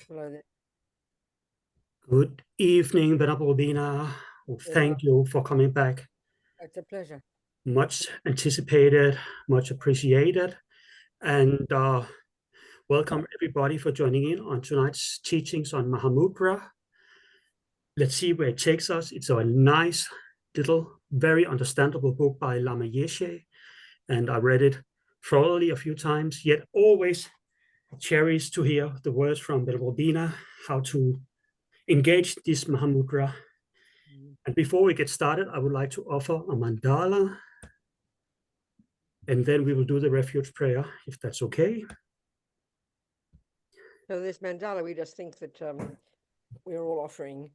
Hello there. Good evening, Venerable Robina. Thank you for coming back. It's a pleasure. Much anticipated, much appreciated. And welcome everybody for joining in on tonight's teachings on Mahamudra. Let's see where it takes us. It's a nice little, very understandable book by Lama Yeshe. And I read it thoroughly a few times, yet always cherish to hear the words from Venerable Robina, how to engage this Mahamudra. And before we get started, I would like to offer a mandala, and then we will do the refuge prayer, if that's okay. So this mandala, we just think that we're all offering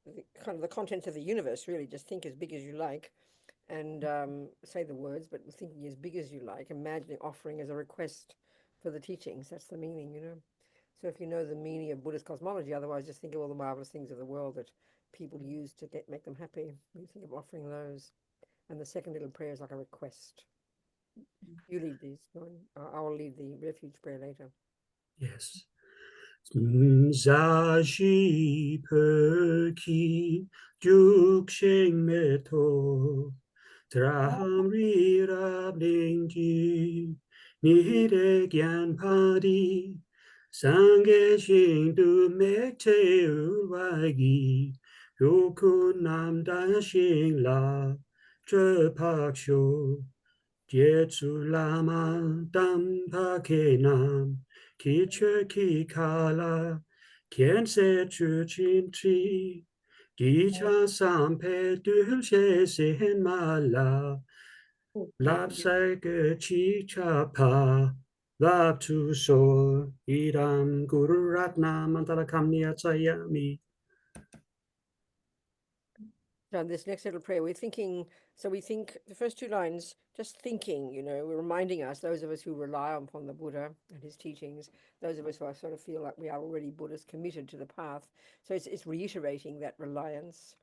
the contents of the universe, really. Just think as big as you like and say the words, but thinking as big as you like, imagining offering as a request for the teachings. That's the meaning, you know. So if you know the meaning of Buddhist cosmology, otherwise just think of all the marvelous things of the world that people use to make them happy. You think of offering those. And the second little prayer is like a request. You lead these. I'll lead the refuge prayer later. Yes. Zashi perki juksheng meto dramri rablingji nire gyan padi sangye shing du mekte urwagi yoku nam dan shing la zhe pak shu jie zu lama dam pa ke nam ki che ki kala kien se chu chin tri di cha sam pe du she sen ma la lap sai ge chi cha pa lap tu so idam guru ratna mantala kamnia chayami. Now, this next little prayer, we're thinking, so we think the first two lines, just thinking, you know, we're reminding us, those of us who rely upon the Buddha and his teachings, those of us who sort of feel like we are already Buddhists committed to the path. So it's reiterating that reliance,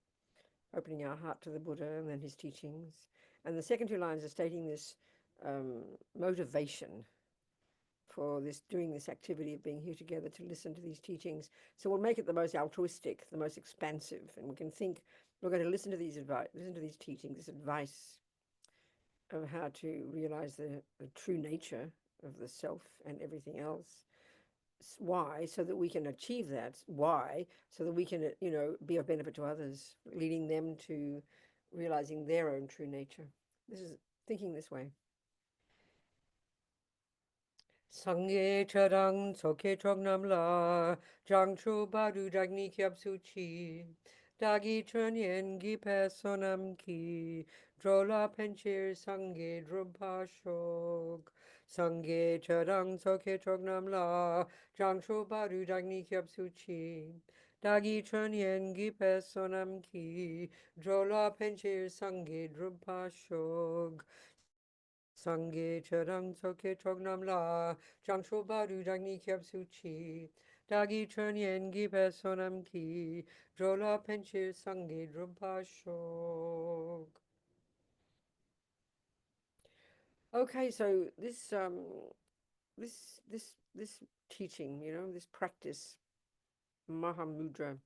opening our heart to the Buddha and then his teachings. And the second two lines are stating this motivation for doing this activity of being here together to listen to these teachings. So we'll make it the most altruistic, the most expansive, and we can think we're going to listen to these teachings, this advice of how to realize the true nature of the self and everything else. Why? So that we can achieve that. Why? So that we can, you know, be of benefit to others, leading them to realizing their own true nature. This is thinking this way. Sangye charang soke chognam la jangchu baru dagni kyab suchi dagi chunyen gi pesonam ki drola penchir sangye drumpa shog sangye charang soke chognam la jangchu baru dagni kyab suchi dagi chunyen gi pesonam ki drola penchir sangye drumpa shog Sangye charang soke chognam la jangsho baru dagni kyab suchi dagi chunyen gi pesonam ki drola penchir sangye drumpa shog. Okay, so this teaching, you know, this practice, Mahamudra,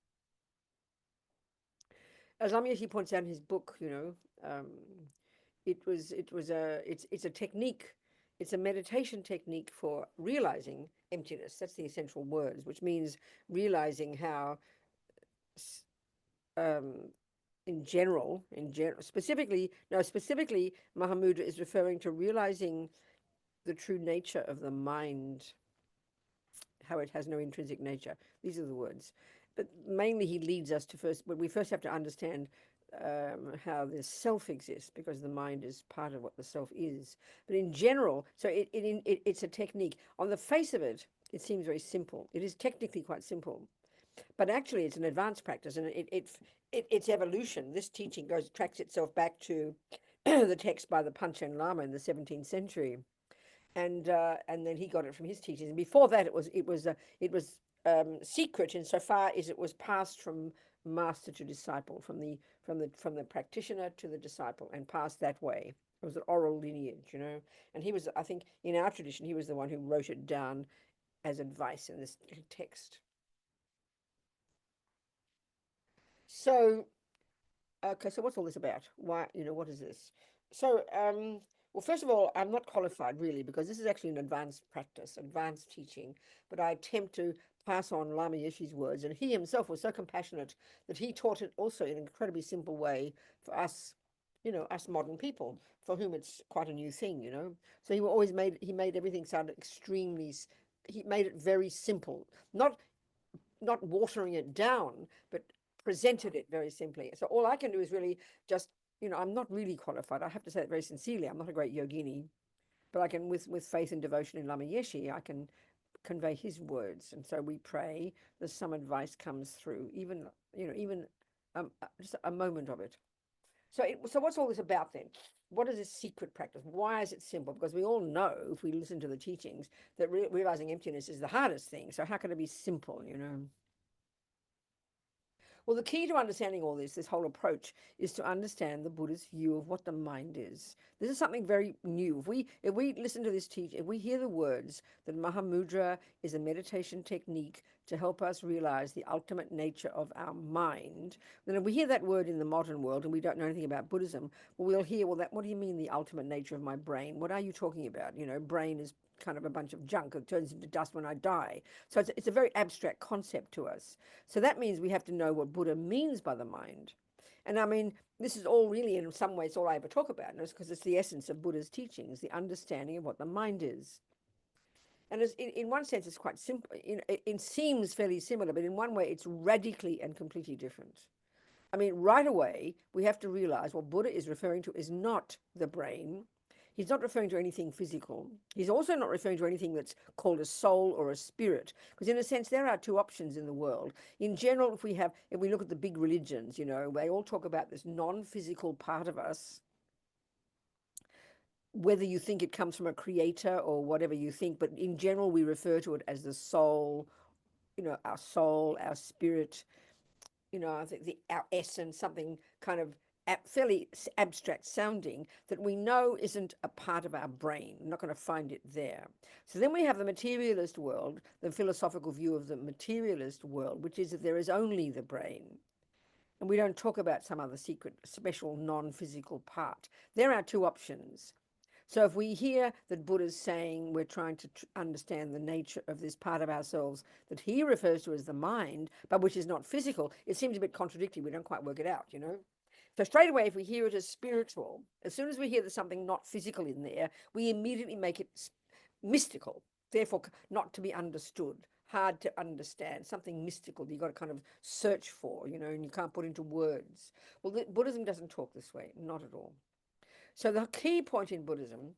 as Lama Yeshe points out in his book, you know, it's a technique, it's a meditation technique for realizing emptiness. That's the essential words, which means realizing how, specifically, Mahamudra is referring to realizing the true nature of the mind, how it has no intrinsic nature. These are the words. But mainly he leads us to we first have to understand how the self exists, because the mind is part of what the self is. But in general, so it's a technique. On the face of it, it seems very simple. It is technically quite simple, but actually it's an advanced practice, and its evolution. This teaching tracks itself back to the text by the Panchen Lama in the 17th century, and then he got it from his teachings. And before that, it was secret insofar as it was passed from master to disciple, from the practitioner to the disciple, and passed that way. It was an oral lineage, you know. And he was, I think, in our tradition, he was the one who wrote it down as advice in this little text. So, okay, so what's all this about? Why, what is this? So, well, first of all, I'm not qualified really because this is actually an advanced practice, advanced teaching, but I attempt to pass on Lama Yeshe's words, and he himself was so compassionate that he taught it also in an incredibly simple way for us, us modern people, for whom it's quite a new thing. So he made everything sound extremely, he made it very simple, not watering it down, but presented it very simply. So all I can do is really just, I'm not really qualified. I have to say it very sincerely. I'm not a great yogini, but I can, with faith and devotion in Lama Yeshe, I can convey his words. And so we pray that some advice comes through, even, just a moment of it. So what's all this about then? What is this secret practice? Why is it simple? Because we all know, if we listen to the teachings, that realizing emptiness is the hardest thing. So how can it be simple? Well, the key to understanding all this whole approach, is to understand the Buddha's view of what the mind is. This is something very new. If we listen to this teaching, if we hear the words that Mahamudra is a meditation technique to help us realize the ultimate nature of our mind, then if we hear that word in the modern world and we don't know anything about Buddhism, well, we'll hear, well, what do you mean the ultimate nature of my brain? What are you talking about? Brain is kind of a bunch of junk. It turns into dust when I die. So it's a very abstract concept to us. So that means we have to know what Buddha means by the mind. And I mean, this is all really, in some ways, all I ever talk about, because it's the essence of Buddha's teachings, the understanding of what the mind is. And in one sense, it's quite simple. It seems fairly similar, but in one way, it's radically and completely different. I mean, right away, we have to realize what Buddha is referring to is not the brain. He's not referring to anything physical. He's also not referring to anything that's called a soul or a spirit, because in a sense, there are two options in the world. In general, if we look at the big religions, they all talk about this non-physical part of us, whether you think it comes from a creator or whatever you think, but in general, we refer to it as the soul, our spirit, I think our essence, something kind of fairly abstract sounding that we know isn't a part of our brain. We're not going to find it there. So then we have the materialist world, the philosophical view of the materialist world, which is that there is only the brain. And we don't talk about some other secret, special, non-physical part. There are two options. So if we hear that Buddha's saying we're trying to understand the nature of this part of ourselves that he refers to as the mind, but which is not physical, it seems a bit contradictory. We don't quite work it out. So straight away, if we hear it as spiritual, as soon as we hear there's something not physical in there, we immediately make it mystical, therefore not to be understood, hard to understand, something mystical you've got to kind of search for, and you can't put into words. Well, Buddhism doesn't talk this way, not at all. So the key point in Buddhism,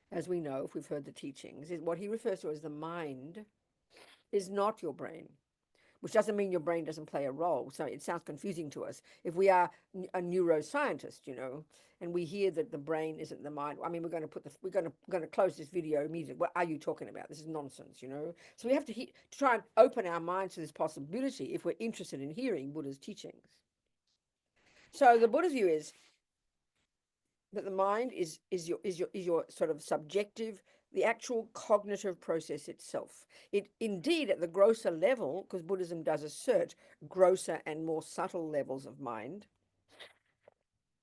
as we know, if we've heard the teachings, is what he refers to as the mind is not your brain, which doesn't mean your brain doesn't play a role. So it sounds confusing to us. If we are a neuroscientist, and we hear that the brain isn't the mind, I mean, we're going to close this video immediately. What are you talking about? This is nonsense, So we have to try and open our minds to this possibility if we're interested in hearing Buddha's teachings. So the Buddha's view is that the mind is your sort of subjective, the actual cognitive process itself. It indeed, at the grosser level, because Buddhism does assert grosser and more subtle levels of mind,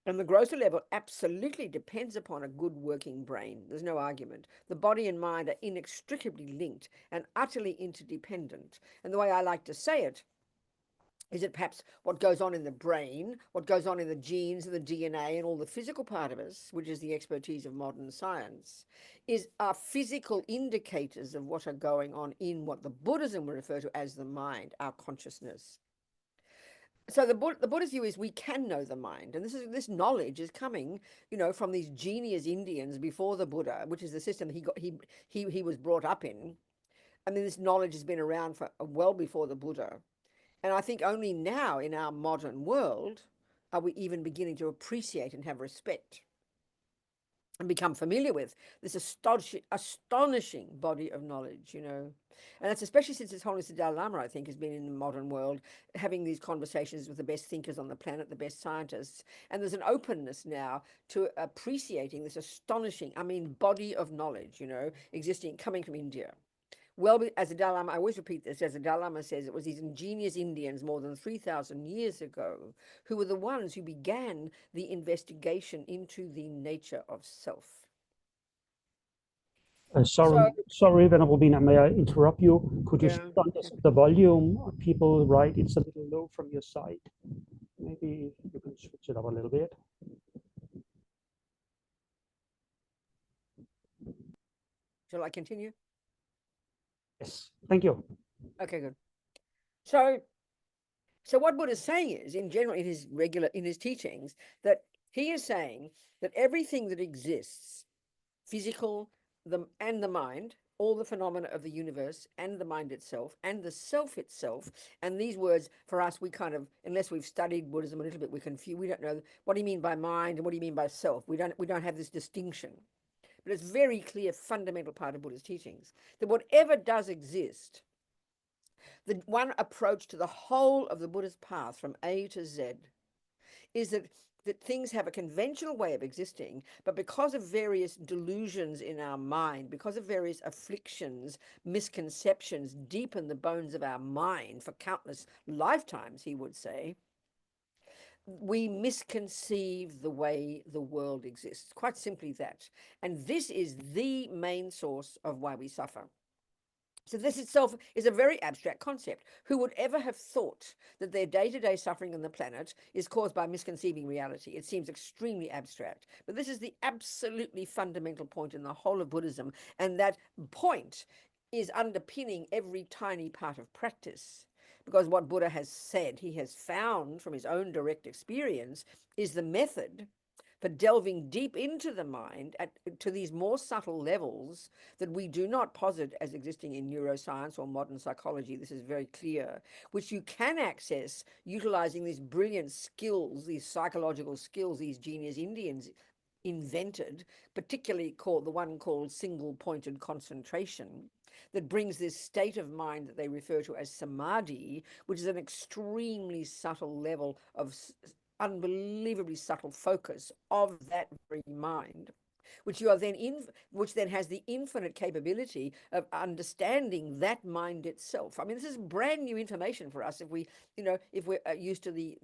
and the grosser level absolutely depends upon a good working brain. There's no argument. The body and mind are inextricably linked and utterly interdependent. And the way I like to say it is it perhaps what goes on in the brain, what goes on in the genes and the DNA and all the physical part of us, which is the expertise of modern science, are physical indicators of what are going on in what the Buddhism will refer to as the mind, our consciousness. So the Buddha's view is we can know the mind, and this knowledge is coming, from these genius Indians before the Buddha, which is the system he was brought up in. I mean, this knowledge has been around for well before the Buddha. And I think only now in our modern world are we even beginning to appreciate and have respect and become familiar with this astonishing body of knowledge, And that's especially since His Holiness the Dalai Lama, I think, has been in the modern world having these conversations with the best thinkers on the planet, the best scientists. And there's an openness now to appreciating this astonishing, body of knowledge, existing, coming from India. Well, as the Dalai Lama, I always repeat this, as the Dalai Lama says, it was these ingenious Indians more than 3,000 years ago who were the ones who began the investigation into the nature of self. Sorry, Venerable Bina, may I interrupt you? Could you Yeah, on the volume? People write it's a little low from your side. Maybe you can switch it up a little bit. shall I continue? Yes, thank you. Okay, good. So what Buddha's saying is, in general, in his teachings, that he is saying that everything that exists, physical, and the mind, all the phenomena of the universe and the mind itself and the self itself, and these words for us, we kind of, unless we've studied Buddhism a little bit, we're confused. We don't know what do you mean by mind and what do you mean by self. We don't have this distinction. But it's very clear, fundamental part of Buddha's teachings, that whatever does exist, the one approach to the whole of the Buddhist path from A to Z is that things have a conventional way of existing, but because of various delusions in our mind, because of various afflictions, misconceptions deep in the bones of our mind for countless lifetimes, he would say, we misconceive the way the world exists. Quite simply that. And this is the main source of why we suffer. So this itself is a very abstract concept. Who would ever have thought that their day-to-day suffering on the planet is caused by misconceiving reality? It seems extremely abstract. But this is the absolutely fundamental point in the whole of Buddhism. And that point is underpinning every tiny part of practice. Because what Buddha has said, he has found from his own direct experience, is the method for delving deep into the mind to these more subtle levels that we do not posit as existing in neuroscience or modern psychology. This is very clear, which you can access utilizing these brilliant skills, these psychological skills these genius Indians invented, particularly called the one called single-pointed concentration, that brings this state of mind that they refer to as samadhi, which is an extremely subtle level of unbelievably subtle focus of that very mind, which you are then which then has the infinite capability of understanding that mind itself. I mean, this is brand new information for us if we're used to the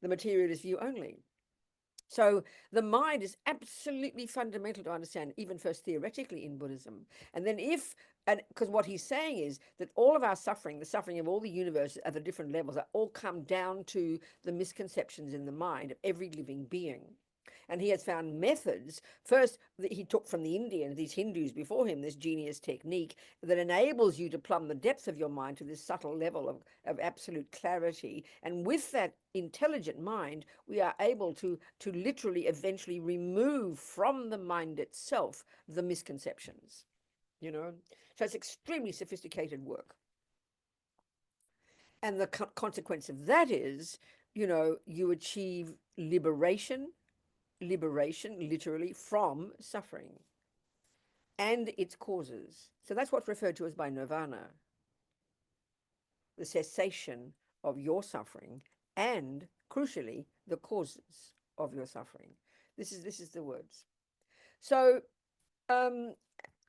materialist view only. So the mind is absolutely fundamental to understand, even first theoretically in Buddhism. And then because what he's saying is that all of our suffering, the suffering of all the universe at the different levels, that all come down to the misconceptions in the mind of every living being. And he has found methods, first, that he took from the Indians, these Hindus before him, this genius technique that enables you to plumb the depth of your mind to this subtle level of absolute clarity. And with that intelligent mind, we are able to literally eventually remove from the mind itself the misconceptions, So it's extremely sophisticated work. And the consequence of that is, you achieve liberation literally from suffering and its causes. So that's what's referred to as by nirvana, the cessation of your suffering and, crucially, the causes of your suffering. This is the words. So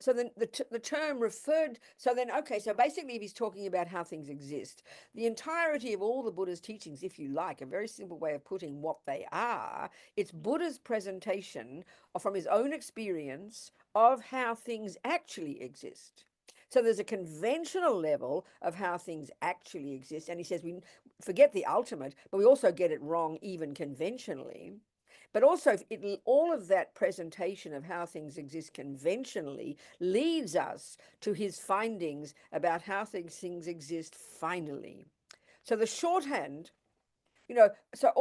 so then the term referred, so basically if he's talking about how things exist, the entirety of all the Buddha's teachings, if you like, a very simple way of putting what they are, it's Buddha's presentation from his own experience of how things actually exist. So there's a conventional level of how things actually exist, and he says we forget the ultimate, but we also get it wrong even conventionally. But also, all of that presentation of how things exist conventionally leads us to his findings about how things exist finally. So the shorthand, so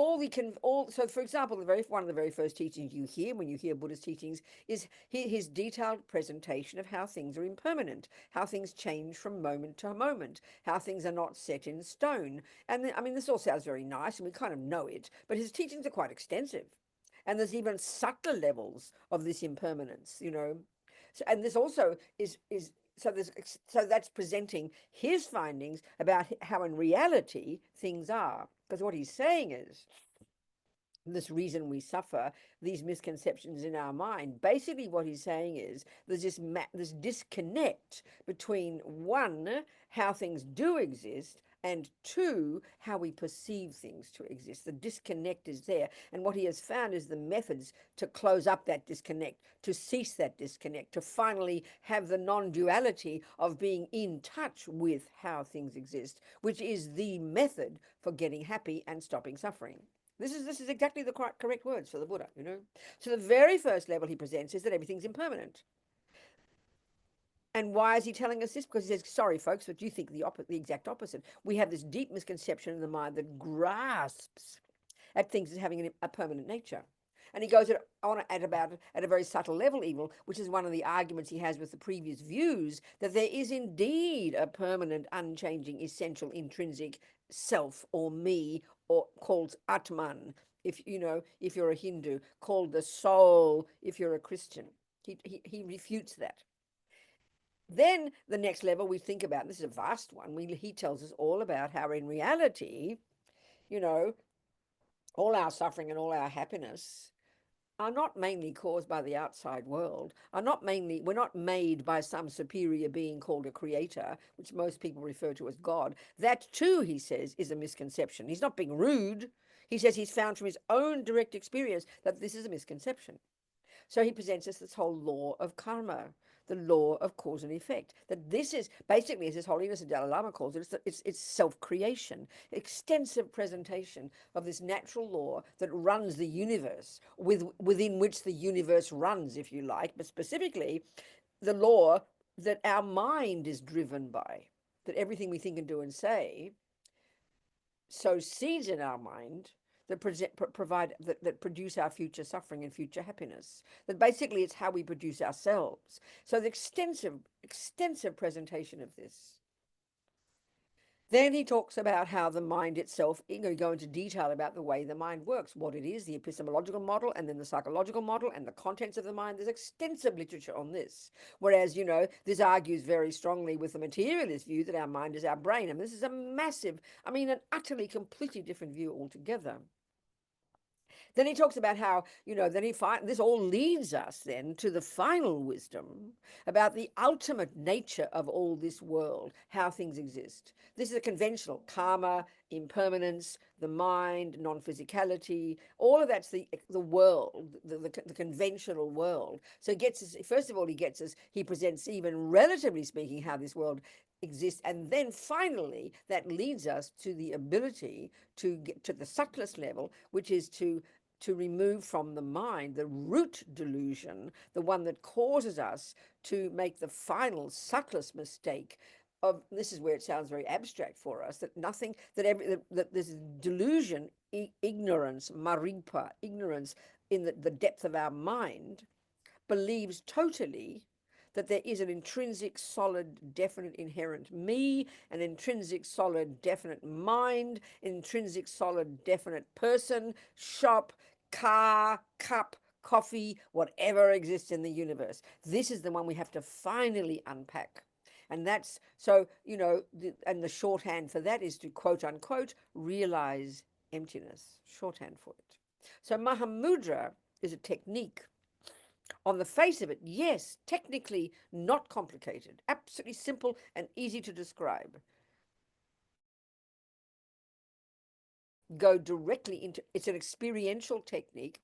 so for example, one of the very first teachings you hear when you hear Buddhist teachings is his detailed presentation of how things are impermanent, how things change from moment to moment, how things are not set in stone. And I mean, this all sounds very nice and we kind of know it, but his teachings are quite extensive. And there's even subtler levels of this impermanence, So, and this also is so that's presenting his findings about how in reality things are. Because what he's saying is this reason we suffer, these misconceptions in our mind. Basically, what he's saying is there's this disconnect between one, how things do exist, and two, how we perceive things to exist. The disconnect is there. And what he has found is the methods to close up that disconnect, to cease that disconnect, to finally have the non-duality of being in touch with how things exist, which is the method for getting happy and stopping suffering. This is exactly the correct words for the Buddha, you know. So the very first level he presents is that everything's impermanent. And why is he telling us this? Because he says, sorry, folks, but you think the exact opposite. We have this deep misconception in the mind that grasps at things as having a permanent nature. And he goes on at about at a very subtle level, even, which is one of the arguments he has with the previous views, that there is indeed a permanent, unchanging, essential, intrinsic self or me, or called Atman, if you know, if you're a Hindu, called the soul, if you're a Christian. He refutes that. Then the next level we think about, and this is a vast one, he tells us all about how in reality, you know, all our suffering and all our happiness are not mainly caused by the outside world, we're not made by some superior being called a creator, which most people refer to as God. That too, he says, is a misconception. He's not being rude. He says he's found from his own direct experience that this is a misconception. So he presents us this whole law of karma, the law of cause and effect. That this is basically, as His Holiness the Dalai Lama calls it, it's self-creation, extensive presentation of this natural law that runs the universe, within which the universe runs, if you like, but specifically the law that our mind is driven by, that everything we think and do and say sows seeds in our mind that produce our future suffering and future happiness. That basically it's how we produce ourselves. So the extensive presentation of this. Then he talks about how the mind itself, go into detail about the way the mind works, what it is, the epistemological model, and then the psychological model, and the contents of the mind. There's extensive literature on this. Whereas, this argues very strongly with the materialist view that our mind is our brain. And this is a massive, an utterly, completely different view altogether. Then he talks about how, this all leads us then to the final wisdom about the ultimate nature of all this world, how things exist. This is a conventional karma, impermanence, the mind, non-physicality, all of that's the world, the conventional world. So he gets us, first of all, he presents, even relatively speaking, how this world exists. And then finally, that leads us to the ability to get to the subtlest level, which is to remove from the mind the root delusion, the one that causes us to make the final subtlest mistake of, this is where it sounds very abstract for us, that nothing, that this delusion, ignorance, maripa, ignorance in the depth of our mind, believes totally that there is an intrinsic, solid, definite, inherent me, an intrinsic, solid, definite mind, intrinsic, solid, definite person, shop, car, cup, coffee, whatever exists in the universe. This is the one we have to finally unpack. And that's, so, and the shorthand for that is to, quote unquote, realize emptiness, shorthand for it. So Mahamudra is a technique. On the face of it, yes, technically not complicated, absolutely simple and easy to describe. Go directly into, it's an experiential technique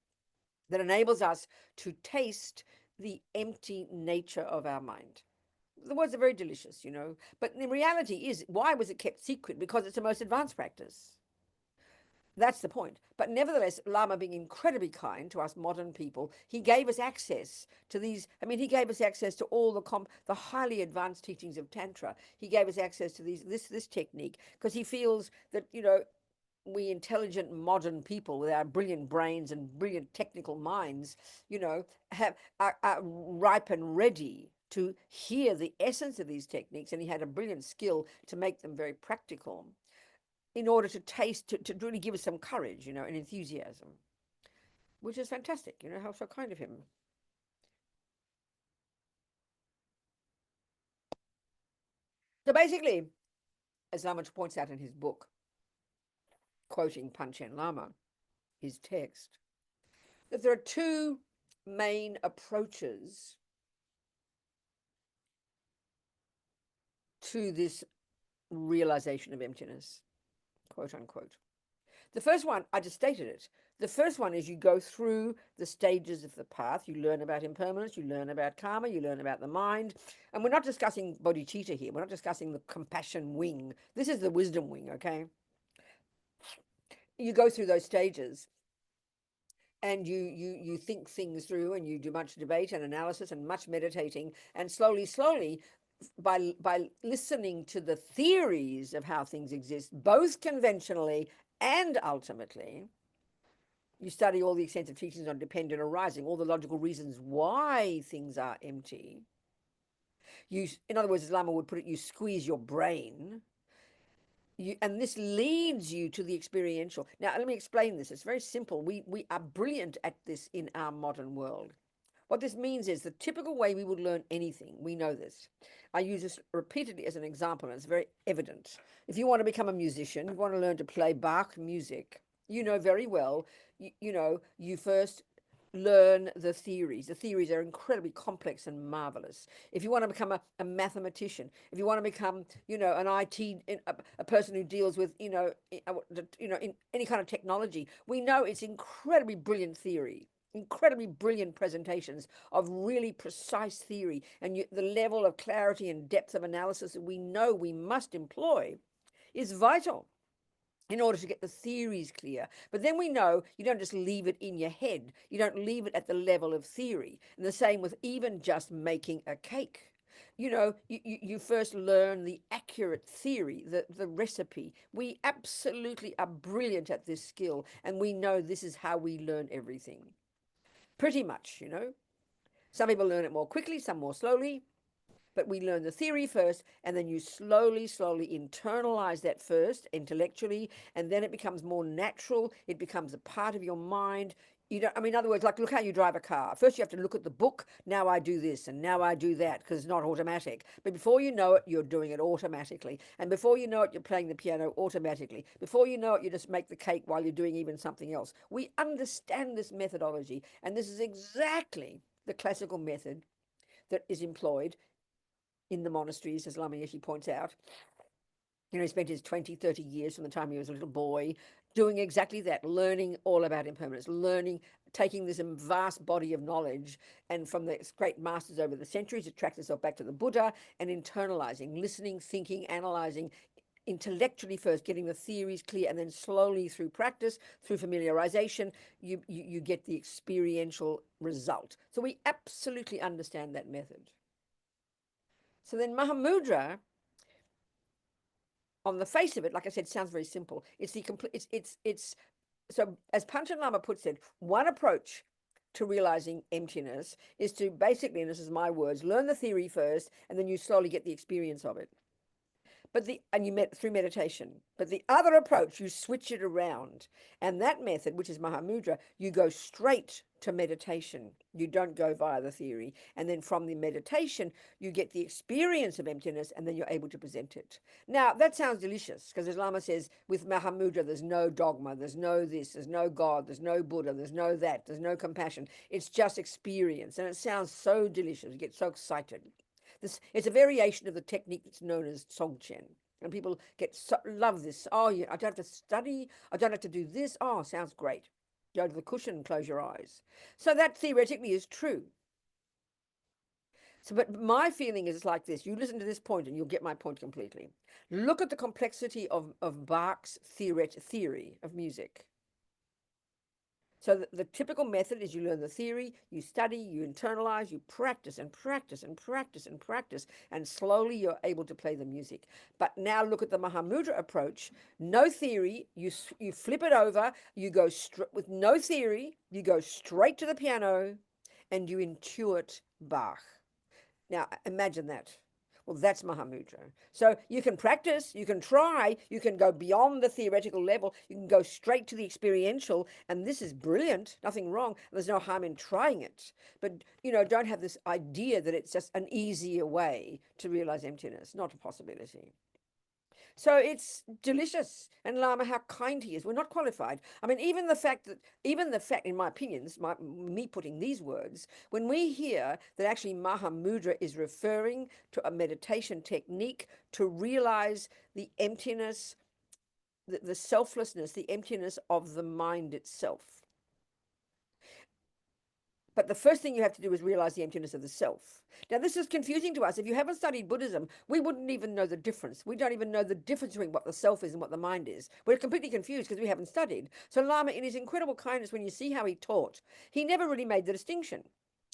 that enables us to taste the empty nature of our mind. The words are very delicious, but the reality is, why was it kept secret? Because it's the most advanced practice. That's the point. But nevertheless, Lama, being incredibly kind to us modern people, he gave us access to these. He gave us access to all the highly advanced teachings of Tantra. He gave us access to this technique because he feels that, we intelligent modern people with our brilliant brains and brilliant technical minds, are ripe and ready to hear the essence of these techniques. And he had a brilliant skill to make them very practical, in order to taste, to really give us some courage, and enthusiasm, which is fantastic, how so kind of him. So basically, as Lama points out in his book, quoting Panchen Lama, his text, that there are two main approaches to this realization of emptiness, quote unquote. The first one, I just stated it. The first one is you go through the stages of the path. You learn about impermanence, you learn about karma, you learn about the mind. And we're not discussing bodhicitta here. We're not discussing the compassion wing. This is the wisdom wing, okay? You go through those stages and you think things through, and you do much debate and analysis and much meditating, and slowly by listening to the theories of how things exist, both conventionally and ultimately, you study all the extensive teachings on dependent arising, all the logical reasons why things are empty. In other words, as Lama would put it, you squeeze your brain. And this leads you to the experiential. Now, let me explain this. It's very simple. We are brilliant at this in our modern world. What this means is the typical way we would learn anything. We know this. I use this repeatedly as an example, and it's very evident. If you want to become a musician, you want to learn to play Bach music, you know very well, you first learn the theories. The theories are incredibly complex and marvelous. If you want to become a mathematician, if you want to become, an IT, a person who deals with, in any kind of technology, we know it's incredibly brilliant theory, incredibly brilliant presentations of really precise theory, and the level of clarity and depth of analysis that we know we must employ is vital in order to get the theories clear. But then we know you don't just leave it in your head. You don't leave it at the level of theory. And the same with even just making a cake. You first learn the accurate theory, the recipe. We absolutely are brilliant at this skill, and we know this is how we learn everything. Pretty much. Some people learn it more quickly, some more slowly. But we learn the theory first, and then you slowly internalize that first intellectually, and then it becomes more natural. It becomes a part of your mind. In other words, like, look how you drive a car. First, you have to look at the book. Now I do this, and now I do that, because it's not automatic. But before you know it, you're doing it automatically. And before you know it, you're playing the piano automatically. Before you know it, you just make the cake while you're doing even something else. We understand this methodology, and this is exactly the classical method that is employed in the monasteries, as Lama Yeshe points out. He spent his 20, 30 years from the time he was a little boy doing exactly that, learning all about impermanence, taking this vast body of knowledge, and from the great masters over the centuries, it tracks itself back to the Buddha, and internalizing, listening, thinking, analyzing, intellectually first, getting the theories clear, and then slowly through practice, through familiarization, you get the experiential result. So we absolutely understand that method. So then Mahamudra, on the face of it, like I said, sounds very simple. It's the complete. It's so, as Panchen Lama puts it, one approach to realizing emptiness is to basically, and this is my words, learn the theory first, and then you slowly get the experience of it. And you met through meditation. But the other approach, you switch it around, and that method, which is Mahamudra, you go straight to meditation. You don't go via the theory, and then from the meditation, you get the experience of emptiness, and then you're able to present it. Now that sounds delicious, because as Lama says, with Mahamudra, there's no dogma, there's no this, there's no God, there's no Buddha, there's no that, there's no compassion. It's just experience, and it sounds so delicious. You get so excited. It's a variation of the technique that's known as Dzogchen. And people love this. Oh, yeah, I don't have to study. I don't have to do this. Oh, sounds great. Go to the cushion and close your eyes. So that theoretically is true. But my feeling is like this. You listen to this point and you'll get my point completely. Look at the complexity of Bach's theory of music. So the typical method is you learn the theory, you study, you internalize, you practice and practice and practice and practice, and slowly you're able to play the music. But now look at the Mahamudra approach. No theory, you flip it over, you go with no theory, you go straight to the piano, and you intuit Bach. Now imagine that. Well, that's Mahamudra. So you can practice, you can try, you can go beyond the theoretical level, you can go straight to the experiential, and this is brilliant, nothing wrong. There's no harm in trying it. But, don't have this idea that it's just an easier way to realize emptiness. Not a possibility. So it's delicious. And Lama, how kind he is. We're not qualified. I mean, even the fact, in my opinions, me putting these words, when we hear that actually Mahamudra is referring to a meditation technique to realize the emptiness, the selflessness, the emptiness of the mind itself. But the first thing you have to do is realize the emptiness of the self. Now, this is confusing to us. If you haven't studied Buddhism, we wouldn't even know the difference. We don't even know the difference between what the self is and what the mind is. We're completely confused because we haven't studied. So Lama, in his incredible kindness, when you see how he taught, he never really made the distinction.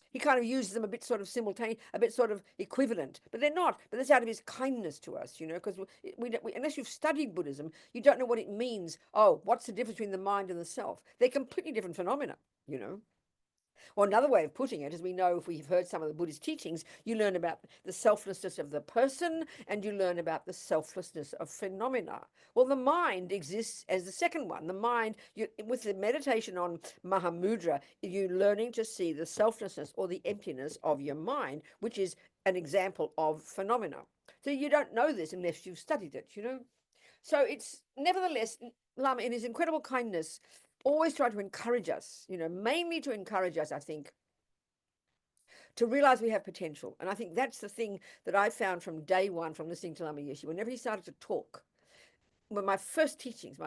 He kind of uses them a bit sort of simultaneous, a bit sort of equivalent, but they're not. But that's out of his kindness to us, because unless you've studied Buddhism, you don't know what it means. Oh, what's the difference between the mind and the self? They're completely different phenomena. Or another way of putting it, as we know, if we've heard some of the Buddhist teachings, you learn about the selflessness of the person and you learn about the selflessness of phenomena. Well, the mind exists as the second one. The mind, with the meditation on Mahamudra, you're learning to see the selflessness or the emptiness of your mind, which is an example of phenomena. So you don't know this unless you've studied it. So it's nevertheless, Lama, in his incredible kindness, always try to encourage us, mainly to encourage us, I think, to realize we have potential. And I think that's the thing that I found from day one from listening to Lama Yeshe. Whenever he started to talk, my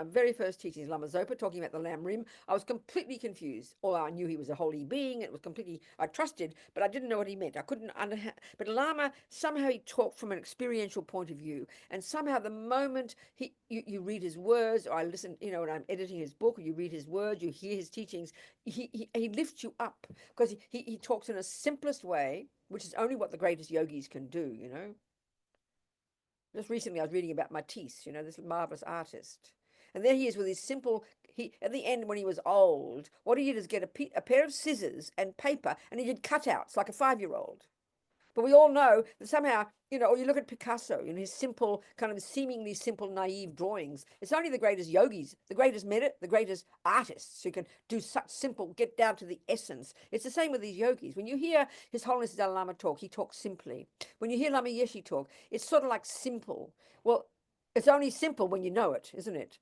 very first teachings, Lama Zopa talking about the Lam Rim, I was completely confused. Although I knew he was a holy being, it was completely, I trusted, but I didn't know what he meant. I couldn't understand. But Lama, somehow he talked from an experiential point of view. And somehow the moment you read his words, or I listen, when I'm editing his book, or you read his words, you hear his teachings, he lifts you up because he talks in a simplest way, which is only what the greatest yogis can do. Just recently I was reading about Matisse, this marvelous artist. And there he is with his simple, at the end when he was old, what he did is get a pair of scissors and paper and he did cutouts like a 5-year-old. But we all know that somehow, or you look at Picasso, his simple, kind of seemingly simple, naive drawings. It's only the greatest yogis, the greatest artists who can do such simple, get down to the essence. It's the same with these yogis. When you hear His Holiness Dalai Lama talk, he talks simply. When you hear Lama Yeshe talk, it's sort of like simple. Well, it's only simple when you know it, isn't it?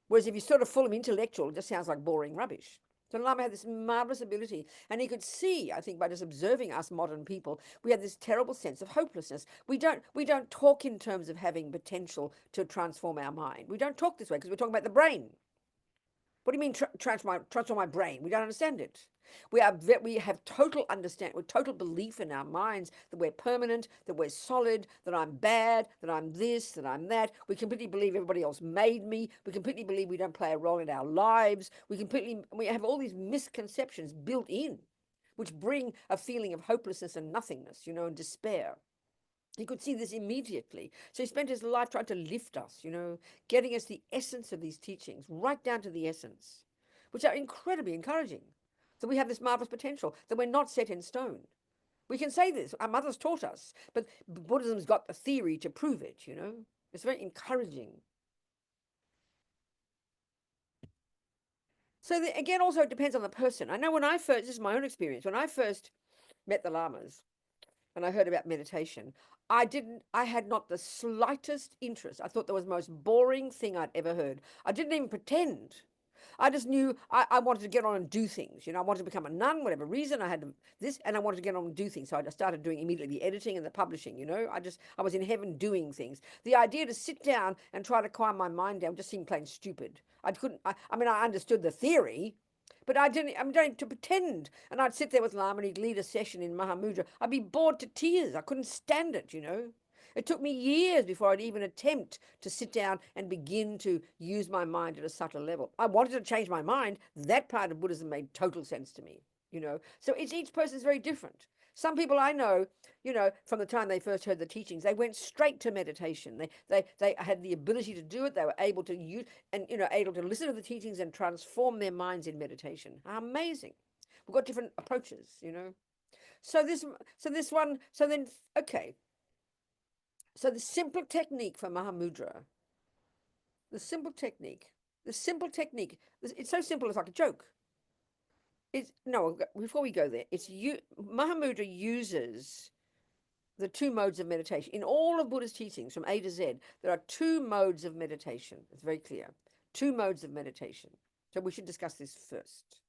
Whereas if you're sort of full of intellectual, it just sounds like boring rubbish. So Lama had this marvelous ability, and he could see, I think, by just observing us modern people, we have this terrible sense of hopelessness. We don't talk in terms of having potential to transform our mind. We don't talk this way because we're talking about the brain. What do you mean transform my brain? We don't understand it. We have total total belief in our minds that we're permanent, that we're solid, that I'm bad, that I'm this, that I'm that. We completely believe everybody else made me. We completely believe we don't play a role in our lives. We have all these misconceptions built in, which bring a feeling of hopelessness and nothingness, and despair. He could see this immediately. So he spent his life trying to lift us, getting us the essence of these teachings, right down to the essence, which are incredibly encouraging. So we have this marvelous potential, that we're not set in stone. We can say this, our mothers taught us, but Buddhism's got the theory to prove it, It's very encouraging. So again, also it depends on the person. I know this is my own experience, when I first met the Lamas, and I heard about meditation, I had not the slightest interest. I thought that was the most boring thing I'd ever heard. I didn't even pretend. I just knew I wanted to get on and do things. I wanted to become a nun, whatever reason. I had this, and I wanted to get on and do things. So I just started doing immediately the editing and the publishing. I was in heaven doing things. The idea to sit down and try to calm my mind down just seemed plain stupid. I couldn't. I mean, I understood the theory, but I didn't. I'm going to pretend, and I'd sit there with Lama, and he'd lead a session in Mahamudra. I'd be bored to tears. I couldn't stand it. It took me years before I'd even attempt to sit down and begin to use my mind at a subtle level. I wanted to change my mind. That part of Buddhism made total sense to me. So each person is very different. Some people I know, from the time they first heard the teachings, they went straight to meditation. They had the ability to do it. They were able to use and able to listen to the teachings and transform their minds in meditation. Amazing. We've got different approaches. So the simple technique for Mahamudra, it's so simple it's like a joke. Before we go there, Mahamudra uses the two modes of meditation. In all of Buddha's teachings, from A to Z, there are two modes of meditation. It's very clear. Two modes of meditation. So we should discuss this first.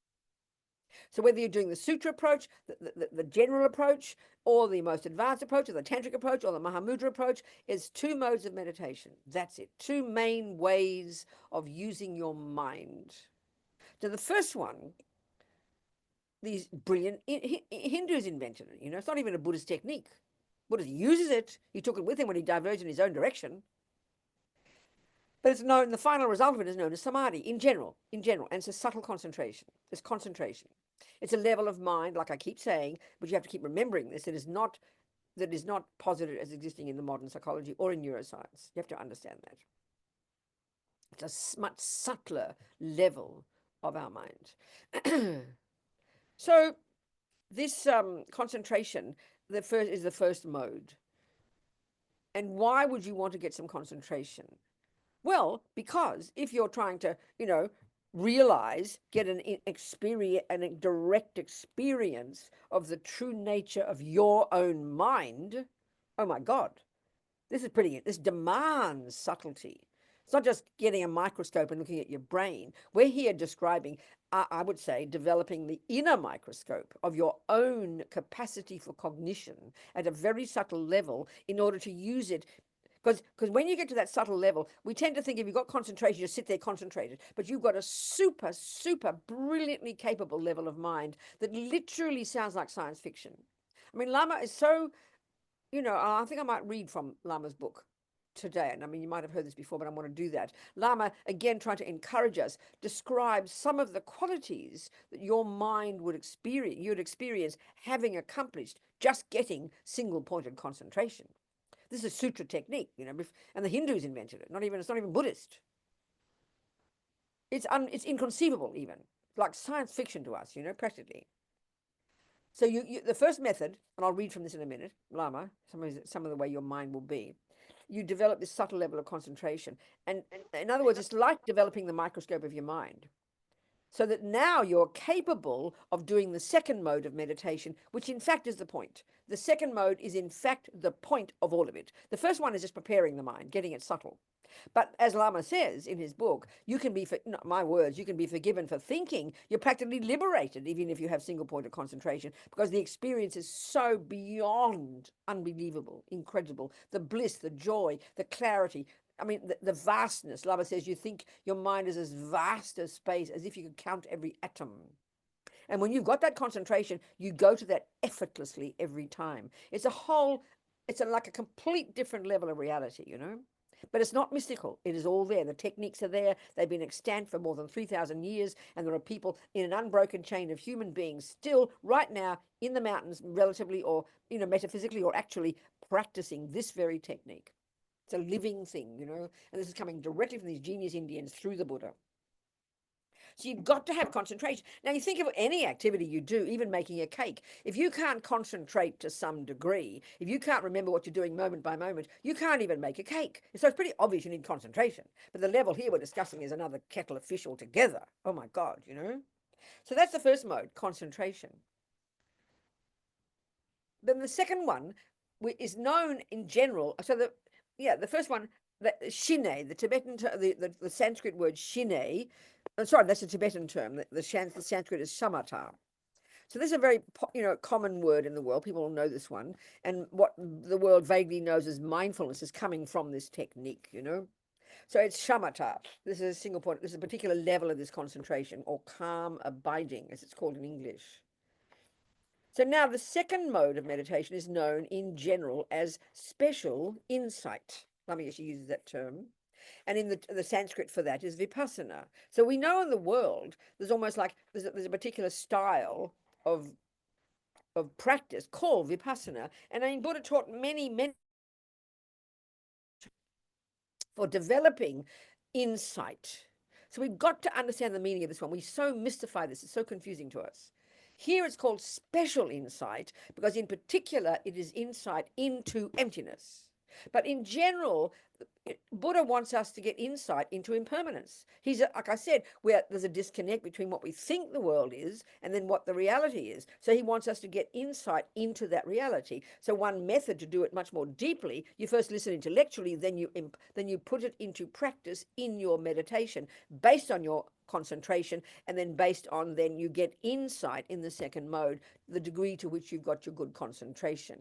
So whether you're doing the sutra approach, the general approach, or the most advanced approach, or the tantric approach, or the Mahamudra approach, is two modes of meditation. That's it. Two main ways of using your mind. So the first one, these brilliant Hindus invented it. It's not even a Buddhist technique. Buddha uses it. He took it with him when he diverged in his own direction. But it's known, the final result of it is known as samadhi in general, and it's a subtle concentration. It's concentration. It's a level of mind, like I keep saying, but you have to keep remembering this. That is not posited as existing in the modern psychology or in neuroscience. You have to understand that. It's a much subtler level of our mind. So this concentration, is the first mode. And why would you want to get some concentration? Well, because if you're trying to, realize, get an experience, a direct experience of the true nature of your own mind, oh my God, this demands subtlety. It's not just getting a microscope and looking at your brain. We're here describing, I would say, developing the inner microscope of your own capacity for cognition at a very subtle level in order to use it. Because when you get to that subtle level, we tend to think if you've got concentration, you sit there concentrated. But you've got a super, super brilliantly capable level of mind that literally sounds like science fiction. I mean, Lama is so, I think I might read from Lama's book today. And I mean, you might have heard this before, but I want to do that. Lama, again, trying to encourage us, describes some of the qualities that your mind would experience having accomplished just getting single-pointed concentration. This is a sutra technique, and the Hindus invented it. It's not even Buddhist. It's inconceivable even, like science fiction to us, practically. So the first method, and I'll read from this in a minute, Lama, some of the way your mind will be. You develop this subtle level of concentration, and in other words, it's like developing the microscope of your mind. So that now you're capable of doing the second mode of meditation, which in fact is the point. The second mode is in fact the point of all of it. The first one is just preparing the mind, getting it subtle. But as Lama says in his book, you can be, not my words, you can be forgiven for thinking. You're practically liberated, even if you have single point of concentration, because the experience is so beyond unbelievable, incredible. The bliss, the joy, the clarity. I mean, the vastness. Lama says you think your mind is as vast as space, as if you could count every atom. And when you've got that concentration, you go to that effortlessly every time. It's like a complete different level of reality, But it's not mystical. It is all there. The techniques are there. They've been extant for more than 3,000 years. And there are people in an unbroken chain of human beings still right now in the mountains, relatively or, metaphysically or actually practicing this very technique. It's a living thing, and this is coming directly from these genius Indians through the Buddha. So you've got to have concentration. Now, you think of any activity you do, even making a cake. If you can't concentrate to some degree, if you can't remember what you're doing moment by moment, you can't even make a cake. So it's pretty obvious you need concentration. But the level here we're discussing is another kettle of fish altogether. Oh, my God, So that's the first mode, concentration. Then the second one is known in general. So the first one, shine, the Tibetan, the Sanskrit word shine. Sorry, that's a Tibetan term. The Sanskrit is shamatha. So this is a very common word in the world. People will know this one. And what the world vaguely knows as mindfulness is coming from this technique, So it's shamatha. This is a single point. This is a particular level of this concentration, or calm abiding, as it's called in English. So now the second mode of meditation is known in general as special insight. Lama Yeshe uses that term. And in the Sanskrit for that is vipassana. So we know in the world, there's almost like, there's a particular style of practice called vipassana. And I mean, Buddha taught many for developing insight. So we've got to understand the meaning of this one. We so mystify this. It's so confusing to us. Here it's called special insight because in particular, it is insight into emptiness. But in general, Buddha wants us to get insight into impermanence. Like I said, where there's a disconnect between what we think the world is and then what the reality is. So he wants us to get insight into that reality. So one method to do it much more deeply, you first listen intellectually, then you put it into practice in your meditation based on your concentration, and then based on, then you get insight in the second mode, the degree to which you've got your good concentration.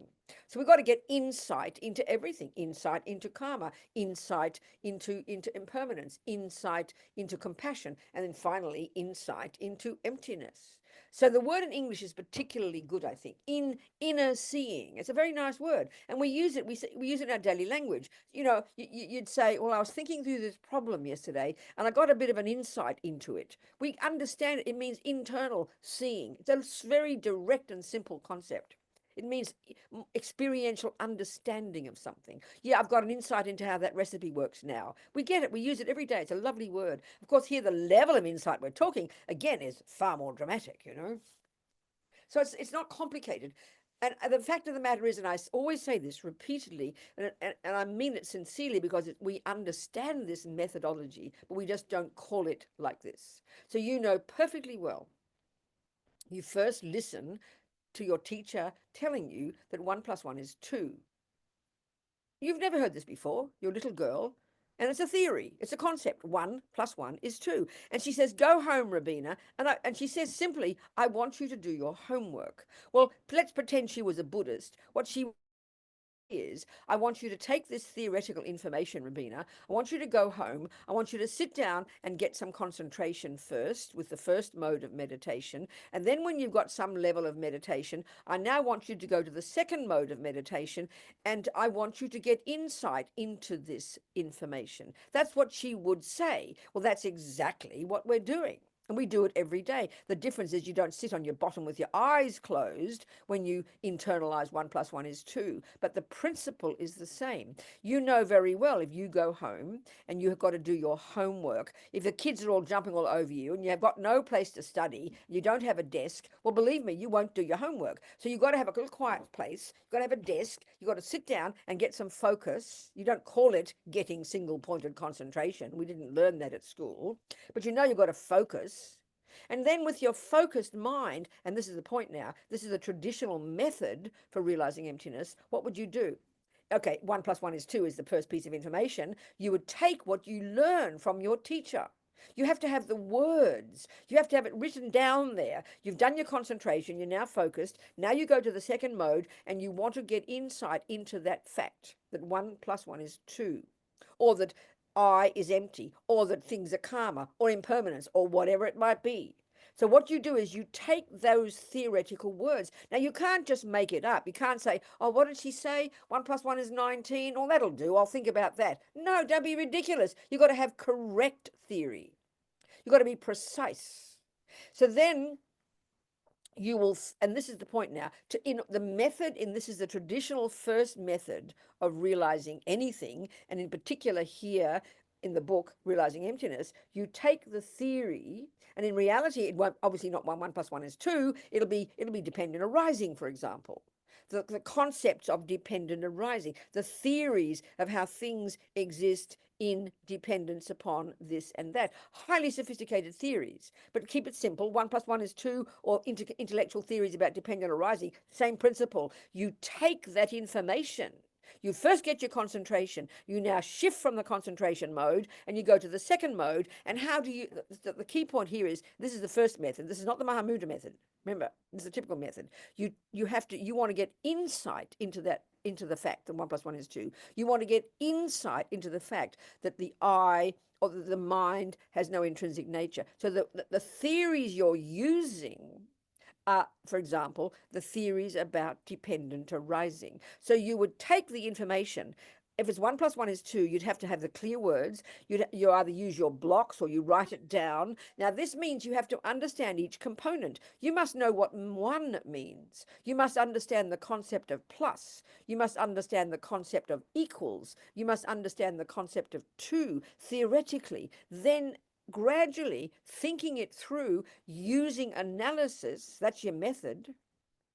So we've got to get insight into everything, insight into karma, insight into impermanence, insight into compassion, and then finally insight into emptiness. So the word in English is particularly good, I think, in inner seeing. It's a very nice word, and we use it. We use it in our daily language. You know, you'd say, "Well, I was thinking through this problem yesterday, and I got a bit of an insight into it." We understand it. It means internal seeing. It's a very direct and simple concept. It means experiential understanding of something. Yeah, I've got an insight into how that recipe works now. We get it. We use it every day. It's a lovely word. Of course, here the level of insight we're talking, again, is far more dramatic, you know. So it's not complicated. And the fact of the matter is, and I always say this repeatedly, and I mean it sincerely, because we understand this methodology, but we just don't call it like this. So you know perfectly well, you first listen to your teacher telling you that 1 + 1 is 2. You've never heard this before. You're a little girl, and it's a theory. It's a concept. 1 + 1 is 2. And she says, "Go home, Robina." And she says simply, "I want you to do your homework." Well, let's pretend she was a Buddhist. What she is, I want you to take this theoretical information, Robina. I want you to go home. I want you to sit down and get some concentration first with the first mode of meditation. And then when you've got some level of meditation, I now want you to go to the second mode of meditation, and I want you to get insight into this information. That's what she would say. Well, that's exactly what we're doing. And we do it every day. The difference is you don't sit on your bottom with your eyes closed when you internalize 1 + 1 is 2. But the principle is the same. You know very well, if you go home and you have got to do your homework, if the kids are all jumping all over you and you have got no place to study, you don't have a desk, well, believe me, you won't do your homework. So you've got to have a little quiet place. You've got to have a desk. You've got to sit down and get some focus. You don't call it getting single-pointed concentration. We didn't learn that at school. But you know you've got to focus. And then with your focused mind, and this is the point now, this is a traditional method for realizing emptiness, what would you do? Okay, 1 + 1 is 2 is the first piece of information. You would take what you learn from your teacher. You have to have the words. You have to have it written down there. You've done your concentration. You're now focused. Now you go to the second mode and you want to get insight into that fact that 1 + 1 is 2, or that I is empty, or that things are karma, or impermanence, or whatever it might be. So what you do is you take those theoretical words. Now, you can't just make it up. You can't say, "Oh, what did she say? 1 + 1 is 19. Oh, that'll do. I'll think about that." No, don't be ridiculous. You've got to have correct theory. You've got to be precise. So then you will, and this is the point now, in the method, in this is the traditional first method of realizing anything, and in particular here in the book Realizing Emptiness, you take the theory, and in reality it won't, obviously not 1 + 1 is 2, it'll be dependent arising, for example. The concepts of dependent arising, the theories of how things exist in dependence upon this and that. Highly sophisticated theories, but keep it simple. 1 + 1 is 2, or intellectual theories about dependent arising, same principle. You take that information. You first get your concentration. You now shift from the concentration mode and you go to the second mode. And how do you, the key point here is, this is the first method. This is not the Mahamudra method. Remember, this is a typical method. You want to get insight into that, into the fact that 1 + 1 is 2. You want to get insight into the fact that the I, or the mind, has no intrinsic nature. So the theories you're using are, for example, the theories about dependent arising. So you would take the information. If it's 1 + 1 is 2, you'd have to have the clear words. You either use your blocks or you write it down. Now, this means you have to understand each component. You must know what 1 means. You must understand the concept of plus. You must understand the concept of equals. You must understand the concept of 2 theoretically. Then gradually thinking it through using analysis, that's your method,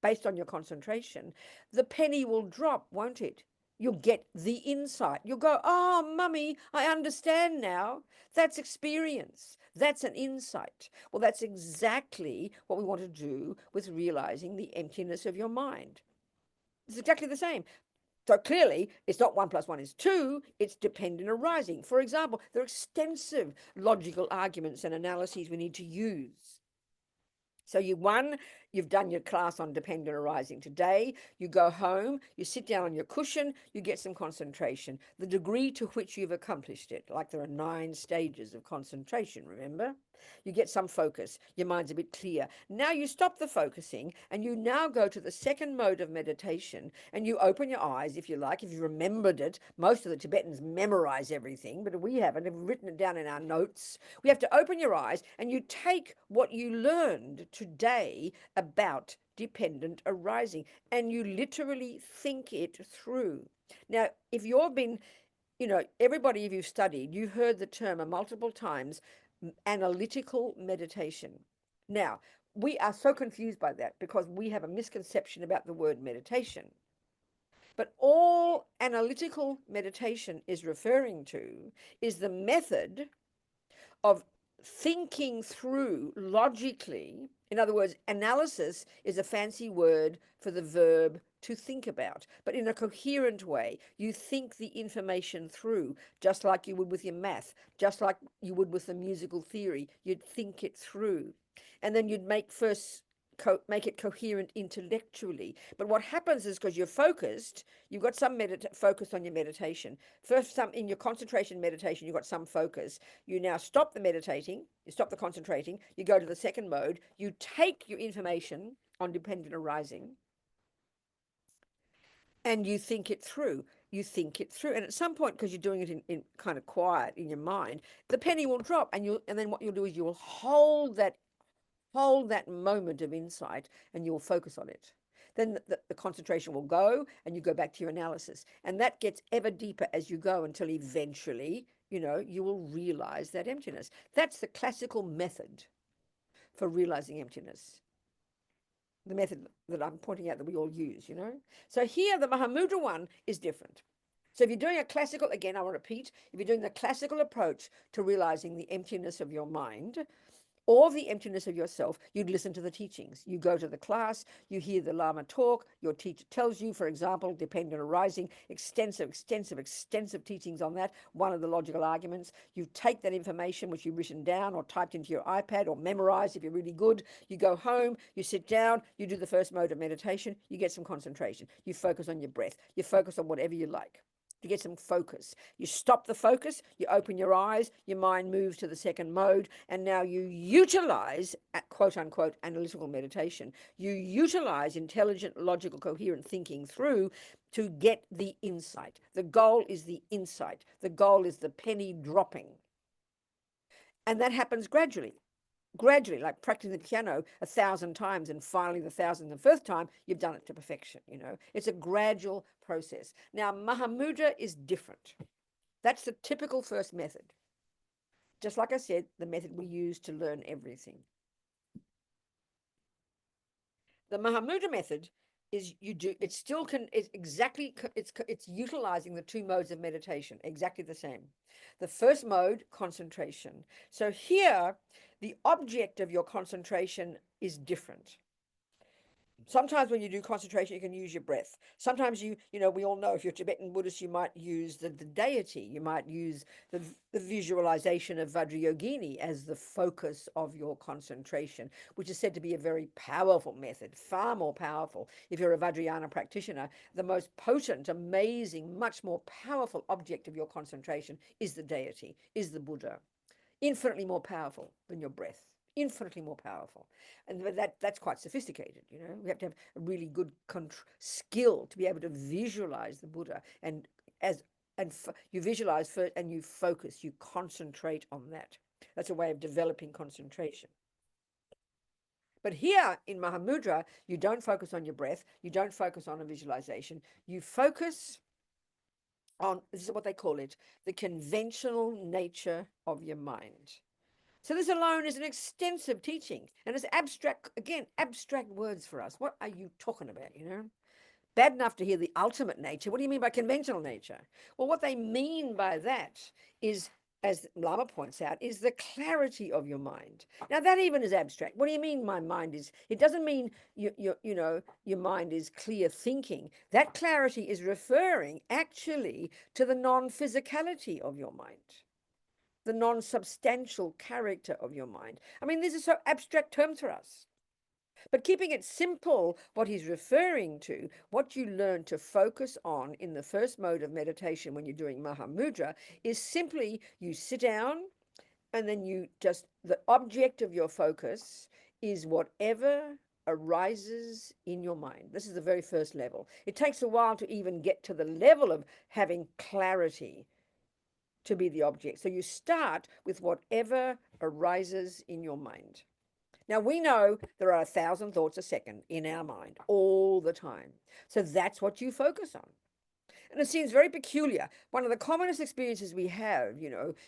based on your concentration, the penny will drop, won't it? You'll get the insight. You'll go, oh, mummy, I understand now. That's experience. That's an insight. Well, that's exactly what we want to do with realizing the emptiness of your mind. It's exactly the same. So clearly, it's not 1 + 1 is 2, it's dependent arising. For example, there are extensive logical arguments and analyses we need to use. So you've done your class on dependent arising today. You go home, you sit down on your cushion, you get some concentration. The degree to which you've accomplished it, like there are 9 stages of concentration, remember? You get some focus. Your mind's a bit clear. Now you stop the focusing and you now go to the second mode of meditation and you open your eyes, if you like, if you remembered it. Most of the Tibetans memorize everything, but we haven't. We've written it down in our notes. We have to open your eyes and you take what you learned today about dependent arising and you literally think it through. Now, if you've been, everybody, if you've studied, you've heard the term multiple times, analytical meditation. Now, we are so confused by that because we have a misconception about the word meditation. But all analytical meditation is referring to is the method of thinking through logically. In other words, analysis is a fancy word for the verb to think about, but in a coherent way. You think the information through, just like you would with your math, just like you would with the musical theory. You'd think it through. And then you'd make it coherent intellectually. But what happens is because you're focused, you've got some focus on your meditation. First, some in your concentration meditation, you've got some focus. You now stop the meditating, you stop the concentrating, you go to the second mode, you take your information on dependent arising, and you think it through. You think it through. And at some point, because you're doing it in kind of quiet in your mind, the penny will drop. And then what you'll do is you'll hold that moment of insight and you'll focus on it. Then the concentration will go and you go back to your analysis. And that gets ever deeper as you go until eventually, you will realize that emptiness. That's the classical method for realizing emptiness. The method that I'm pointing out that we all use, So here, the Mahamudra one is different. So if you're doing a classical, again, I want to repeat, if you're doing the classical approach to realizing the emptiness of your mind, or the emptiness of yourself, you'd listen to the teachings. You go to the class, you hear the Lama talk, your teacher tells you, for example, dependent arising, extensive teachings on that, one of the logical arguments. You take that information which you've written down or typed into your iPad or memorized if you're really good. You go home, you sit down, you do the first mode of meditation, you get some concentration. You focus on your breath. You focus on whatever you like. To get some focus. You stop the focus, you open your eyes, your mind moves to the second mode, and now you utilize, quote unquote, analytical meditation. You utilize intelligent, logical, coherent thinking through to get the insight. The goal is the insight. The goal is the penny dropping. And that happens gradually, like practicing the piano 1,000 times, and finally the 1,001st time, you've done it to perfection. It's a gradual process. Now, Mahamudra is different. That's the typical first method. Just like I said, the method we use to learn everything. The Mahamudra method is it's utilizing the 2 modes of meditation, exactly the same. The first mode, concentration. So here, the object of your concentration is different. Sometimes when you do concentration, you can use your breath. Sometimes we all know if you're Tibetan Buddhist, you might use the deity. You might use the visualization of Vajrayogini as the focus of your concentration, which is said to be a very powerful method, far more powerful. If you're a Vajrayana practitioner, the most potent, amazing, much more powerful object of your concentration is the deity, is the Buddha. Infinitely more powerful than your breath. Infinitely more powerful. And that's quite sophisticated. We have to have a really good skill to be able to visualize the Buddha, and you visualize first and you focus, you concentrate on that. That's a way of developing concentration. But here in Mahamudra, you don't focus on your breath, you don't focus on a visualization, you focus on, this is what they call it, the conventional nature of your mind. So this alone is an extensive teaching, and it's abstract, again, abstract words for us. What are you talking about, bad enough to hear the ultimate nature. What do you mean by conventional nature? Well, what they mean by that is, as Lama points out, is the clarity of your mind. Now, that even is abstract. What do you mean my mind is? It doesn't mean your mind is clear thinking. That clarity is referring actually to the non-physicality of your mind, the non-substantial character of your mind. I mean, these are so abstract terms for us. But keeping it simple, what he's referring to, what you learn to focus on in the first mode of meditation when you're doing Mahamudra, is simply you sit down and then the object of your focus is whatever arises in your mind. This is the very first level. It takes a while to even get to the level of having clarity to be the object. So you start with whatever arises in your mind. Now, we know there are 1,000 thoughts a second in our mind all the time. So that's what you focus on. And it seems very peculiar. One of the commonest experiences we have,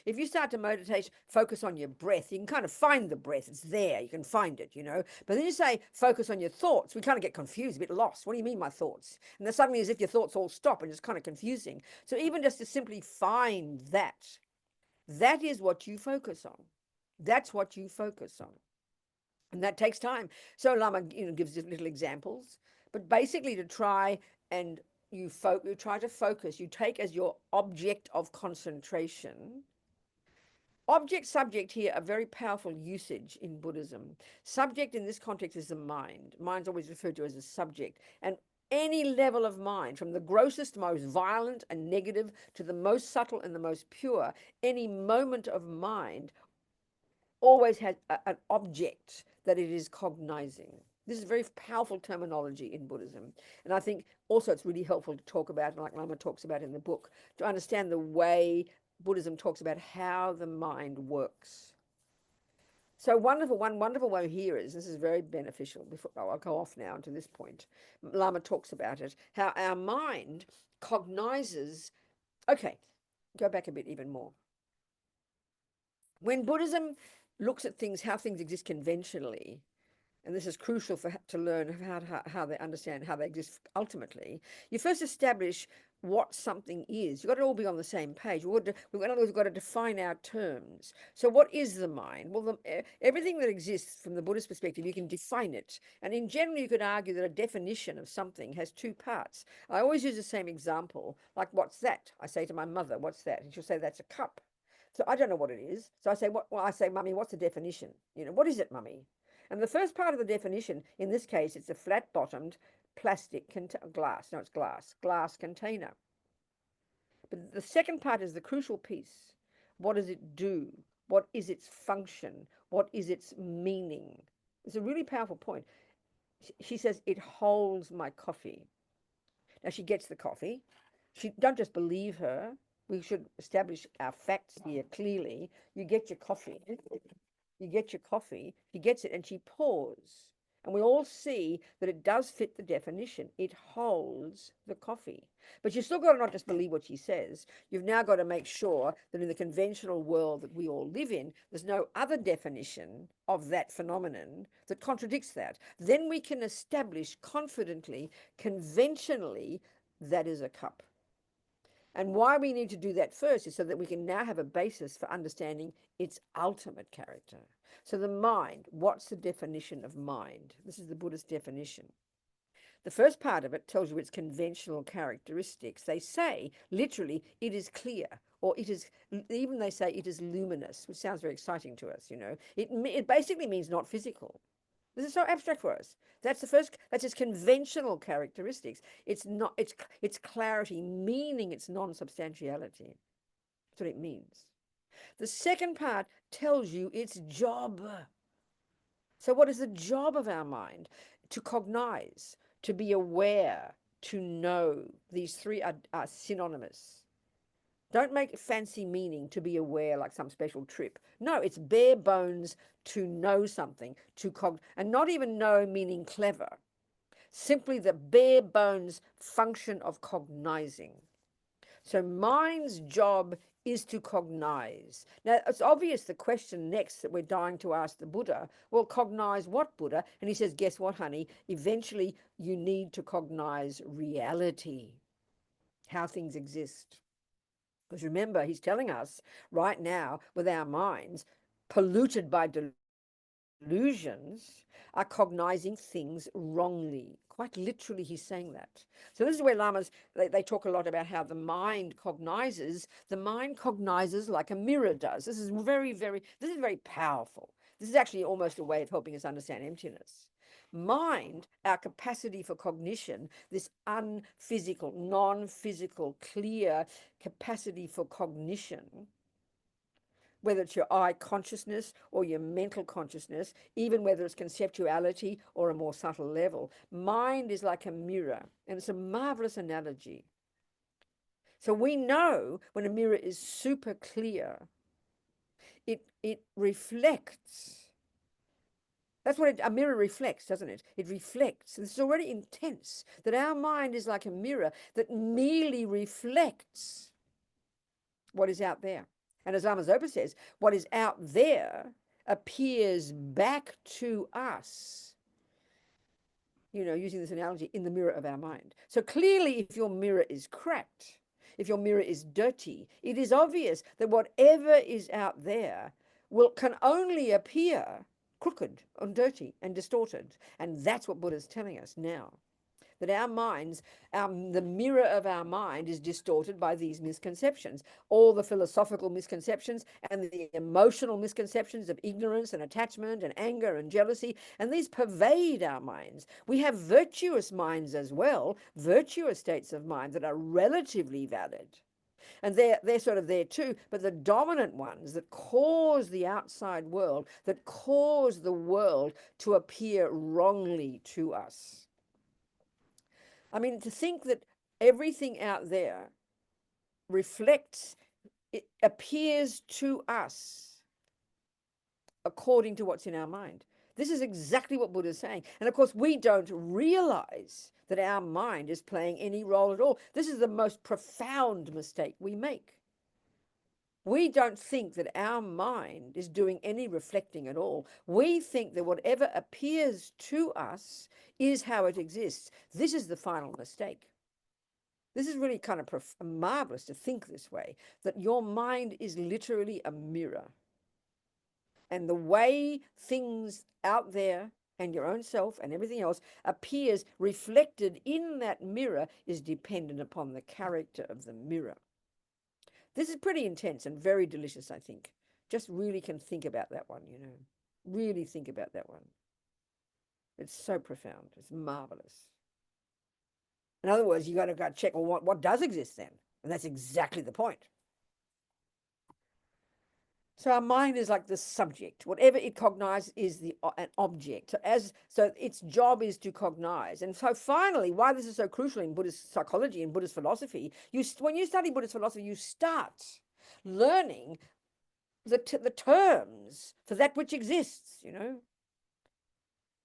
if you start to meditate, focus on your breath, you can kind of find the breath. It's there. You can find it, But then you say, focus on your thoughts. We kind of get confused, a bit lost. What do you mean, my thoughts? And then suddenly as if your thoughts all stop and it's kind of confusing. So even just to simply find that is what you focus on. That's what you focus on. And that takes time. So Lama, gives little examples, but basically to try and you try to focus, you take as your object of concentration. Object, subject here are very powerful usage in Buddhism. Subject in this context is the mind. Mind's always referred to as a subject. And any level of mind, from the grossest, most violent and negative to the most subtle and the most pure, any moment of mind always has an object that it is cognizing. This is very powerful terminology in Buddhism. And I think also it's really helpful to talk about, like Lama talks about in the book, to understand the way Buddhism talks about how the mind works. So one wonderful way here is, this is very beneficial. I'll go off now to this point. Lama talks about it, how our mind cognizes. Okay, go back a bit even more. When Buddhism looks at things, how things exist conventionally, and this is crucial to learn how they understand how they exist ultimately, you first establish what something is. You've got to all be on the same page. We've got to define our terms. So what is the mind? Well, everything that exists from the Buddhist perspective, you can define it. And in general, you could argue that a definition of something has two parts. I always use the same example, like, what's that? I say to my mother, what's that? And she'll say, that's a cup. So I don't know what it is. So I say, I say, Mummy, what's the definition? What is it, Mummy? And the first part of the definition, in this case, it's a flat-bottomed plastic glass. No, it's glass container. But the second part is the crucial piece. What does it do? What is its function? What is its meaning? It's a really powerful point. She says, it holds my coffee. Now, she gets the coffee. Don't just believe her. We should establish our facts here clearly. You get your coffee. She gets it and she pours. And we all see that it does fit the definition. It holds the coffee. But you've still got to not just believe what she says. You've now got to make sure that in the conventional world that we all live in, there's no other definition of that phenomenon that contradicts that. Then we can establish confidently, conventionally, that is a cup. And why we need to do that first is so that we can now have a basis for understanding its ultimate character. So the mind, what's the definition of mind? This is the Buddhist definition. The first part of it tells you its conventional characteristics. They say, literally, it is clear, or it is, even they say it is luminous, which sounds very exciting to us, It basically means not physical. This is so abstract for us. That's its conventional characteristics. It's clarity, meaning its non-substantiality. That's what it means. The second part tells you its job. So what is the job of our mind? To cognize, to be aware, to know. These three are synonymous. Don't make fancy meaning to be aware like some special trip. No, it's bare bones to know something, and not even know meaning clever. Simply the bare bones function of cognizing. So mind's job is to cognize. Now, it's obvious the question next that we're dying to ask the Buddha, well, cognize what, Buddha? And he says, guess what, honey? Eventually, you need to cognize reality, how things exist. Because remember, he's telling us right now, with our minds polluted by delusions, are cognizing things wrongly. Quite literally, he's saying that. So this is where lamas, they talk a lot about how the mind cognizes. The mind cognizes like a mirror does. This is very powerful. This is actually almost a way of helping us understand emptiness. Mind, our capacity for cognition, this unphysical, non-physical, clear capacity for cognition, whether it's your eye consciousness or your mental consciousness, even whether it's conceptuality or a more subtle level. Mind is like a mirror, and it's a marvelous analogy. So we know when a mirror is super clear, it reflects. That's what a mirror reflects, doesn't it? It reflects. And this is already intense, that our mind is like a mirror that merely reflects what is out there. And as Lama Zopa says, what is out there appears back to us, using this analogy, in the mirror of our mind. So clearly, if your mirror is cracked, if your mirror is dirty, it is obvious that whatever is out there can only appear crooked and dirty and distorted. And that's what Buddha's telling us now. That our minds, the mirror of our mind is distorted by these misconceptions, all the philosophical misconceptions and the emotional misconceptions of ignorance and attachment and anger and jealousy, and these pervade our minds. We have virtuous minds as well, virtuous states of mind that are relatively valid. And they're sort of there too, but the dominant ones that cause the outside world, that cause the world to appear wrongly to us. I mean, to think that everything out there reflects, it appears to us according to what's in our mind. This is exactly what Buddha is saying. And of course, we don't realize that our mind is playing any role at all. This is the most profound mistake we make. We don't think that our mind is doing any reflecting at all. We think that whatever appears to us is how it exists. This is the final mistake. This is really kind of marvelous to think this way, that your mind is literally a mirror. And the way things out there and your own self and everything else appears reflected in that mirror is dependent upon the character of the mirror. This is pretty intense and very delicious, I think. Just really can think about that one, Really think about that one. It's so profound. It's marvelous. In other words, you got to go check, well, what does exist then? And that's exactly the point. So our mind is like the subject. Whatever it cognizes is an object. So its job is to cognize. And so finally, why this is so crucial in Buddhist psychology and Buddhist philosophy, when you study Buddhist philosophy, you start learning the terms for that which exists,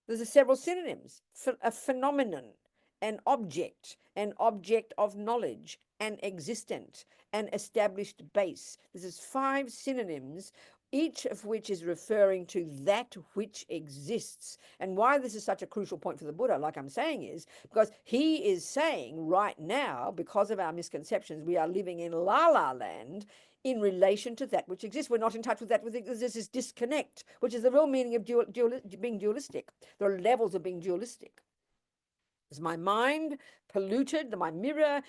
There's several synonyms: a phenomenon, an object of knowledge, an existent, an established base. This is 5 synonyms, each of which is referring to that which exists. And why this is such a crucial point for the Buddha, like I'm saying, is because he is saying right now, because of our misconceptions, we are living in la-la land in relation to that which exists. We're not in touch with that. There's this disconnect, which is the real meaning of being dualistic. There are levels of being dualistic. Is my mind polluted, my mirror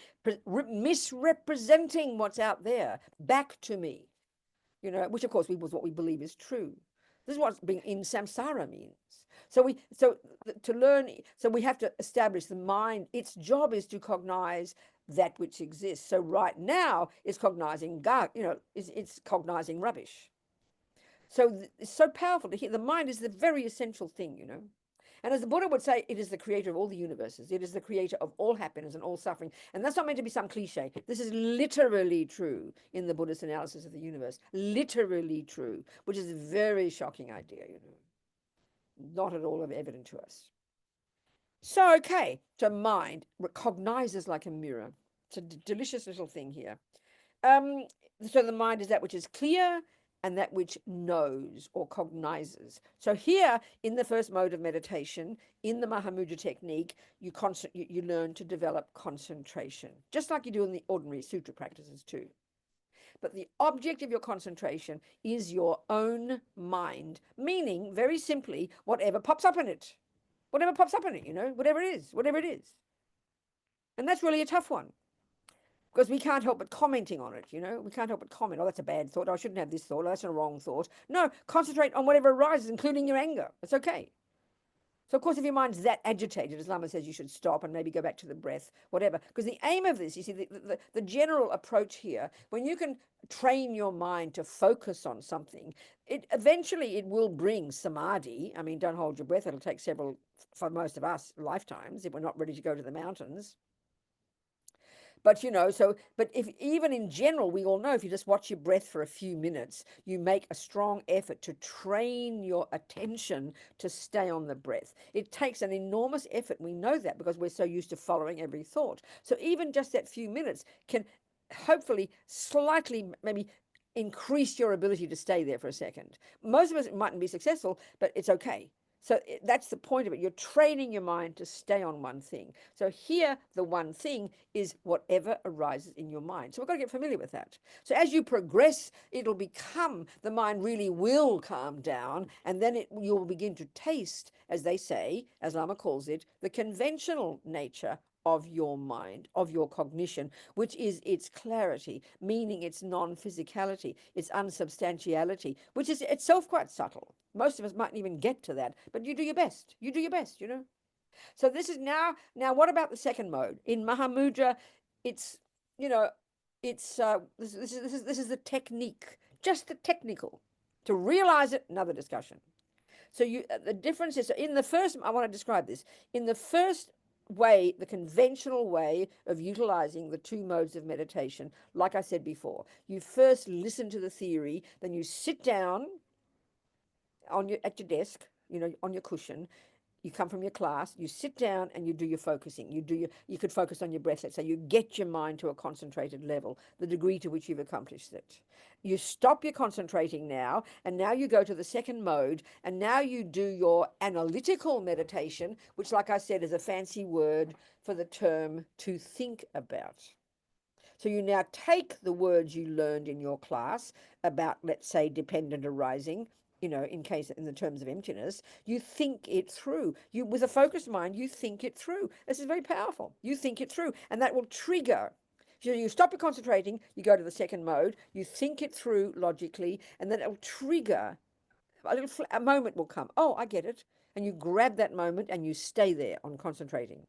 misrepresenting what's out there back to me, which of course was what we believe is true. This is what being in samsara means. So we have to establish the mind. Its job is to cognize that which exists. So right now it's cognizing it's cognizing rubbish. So it's so powerful to hear. The mind is the very essential thing, And as the Buddha would say, it is the creator of all the universes. It is the creator of all happiness and all suffering. And that's not meant to be some cliche. This is literally true in the Buddhist analysis of the universe. Literally true, which is a very shocking idea, Not at all evident to us. So, okay, so mind recognizes like a mirror. It's a delicious little thing here. So the mind is that which is clear and that which knows or cognizes. So here in the first mode of meditation, in the Mahamudra technique, you learn to develop concentration, just like you do in the ordinary sutra practices too. But the object of your concentration is your own mind, meaning, very simply, whatever pops up in it. Whatever pops up in it, whatever it is, whatever it is. And that's really a tough one, because we can't help but commenting on it, we can't help but comment. Oh, that's a bad thought. Oh, I shouldn't have this thought. Oh, that's a wrong thought. No, concentrate on whatever arises, including your anger. It's okay. So, of course, if your mind's that agitated, as Lama says, you should stop and maybe go back to the breath, whatever. Because the aim of this, you see, the general approach here, when you can train your mind to focus on something, eventually it will bring samadhi. I mean, don't hold your breath. It'll take several, for most of us, lifetimes if we're not ready to go to the mountains. But but if even in general, we all know if you just watch your breath for a few minutes, you make a strong effort to train your attention to stay on the breath. It takes an enormous effort. We know that because we're so used to following every thought. So even just that few minutes can hopefully slightly maybe increase your ability to stay there for a second. Most of us mightn't be successful, but it's okay. So that's the point of it. You're training your mind to stay on one thing. So here, the one thing is whatever arises in your mind. So we've got to get familiar with that. So as you progress, it'll become, the mind really will calm down, and then you'll begin to taste, as they say, as Lama calls it, the conventional nature of your mind, of your cognition, which is its clarity, meaning its non-physicality, its unsubstantiality, which is itself quite subtle. Most of us mightn't even get to that, but you do your best. You do your best, So this is now what about the second mode? In Mahamudra, it's, this is the technique, just the technical. To realize it, another discussion. So the difference is, in the first, I want to describe this. In the first way, the conventional way of utilizing the two modes of meditation, like I said before, you first listen to the theory, then you sit down at your desk, on your cushion. You come from your class, you sit down and you do your focusing. You could focus on your breath. Let's say you get your mind to a concentrated level, the degree to which you've accomplished it. You stop your concentrating now, and now you go to the second mode, and now you do your analytical meditation, which, like I said, is a fancy word for the term to think about. So you now take the words you learned in your class about, let's say, dependent arising, in the terms of emptiness, you think it through. With a focused mind, you think it through. This is very powerful. You think it through, and that will trigger. So you stop your concentrating, you go to the second mode, you think it through logically, and then it will trigger. A moment will come. Oh, I get it. And you grab that moment and you stay there on concentrating.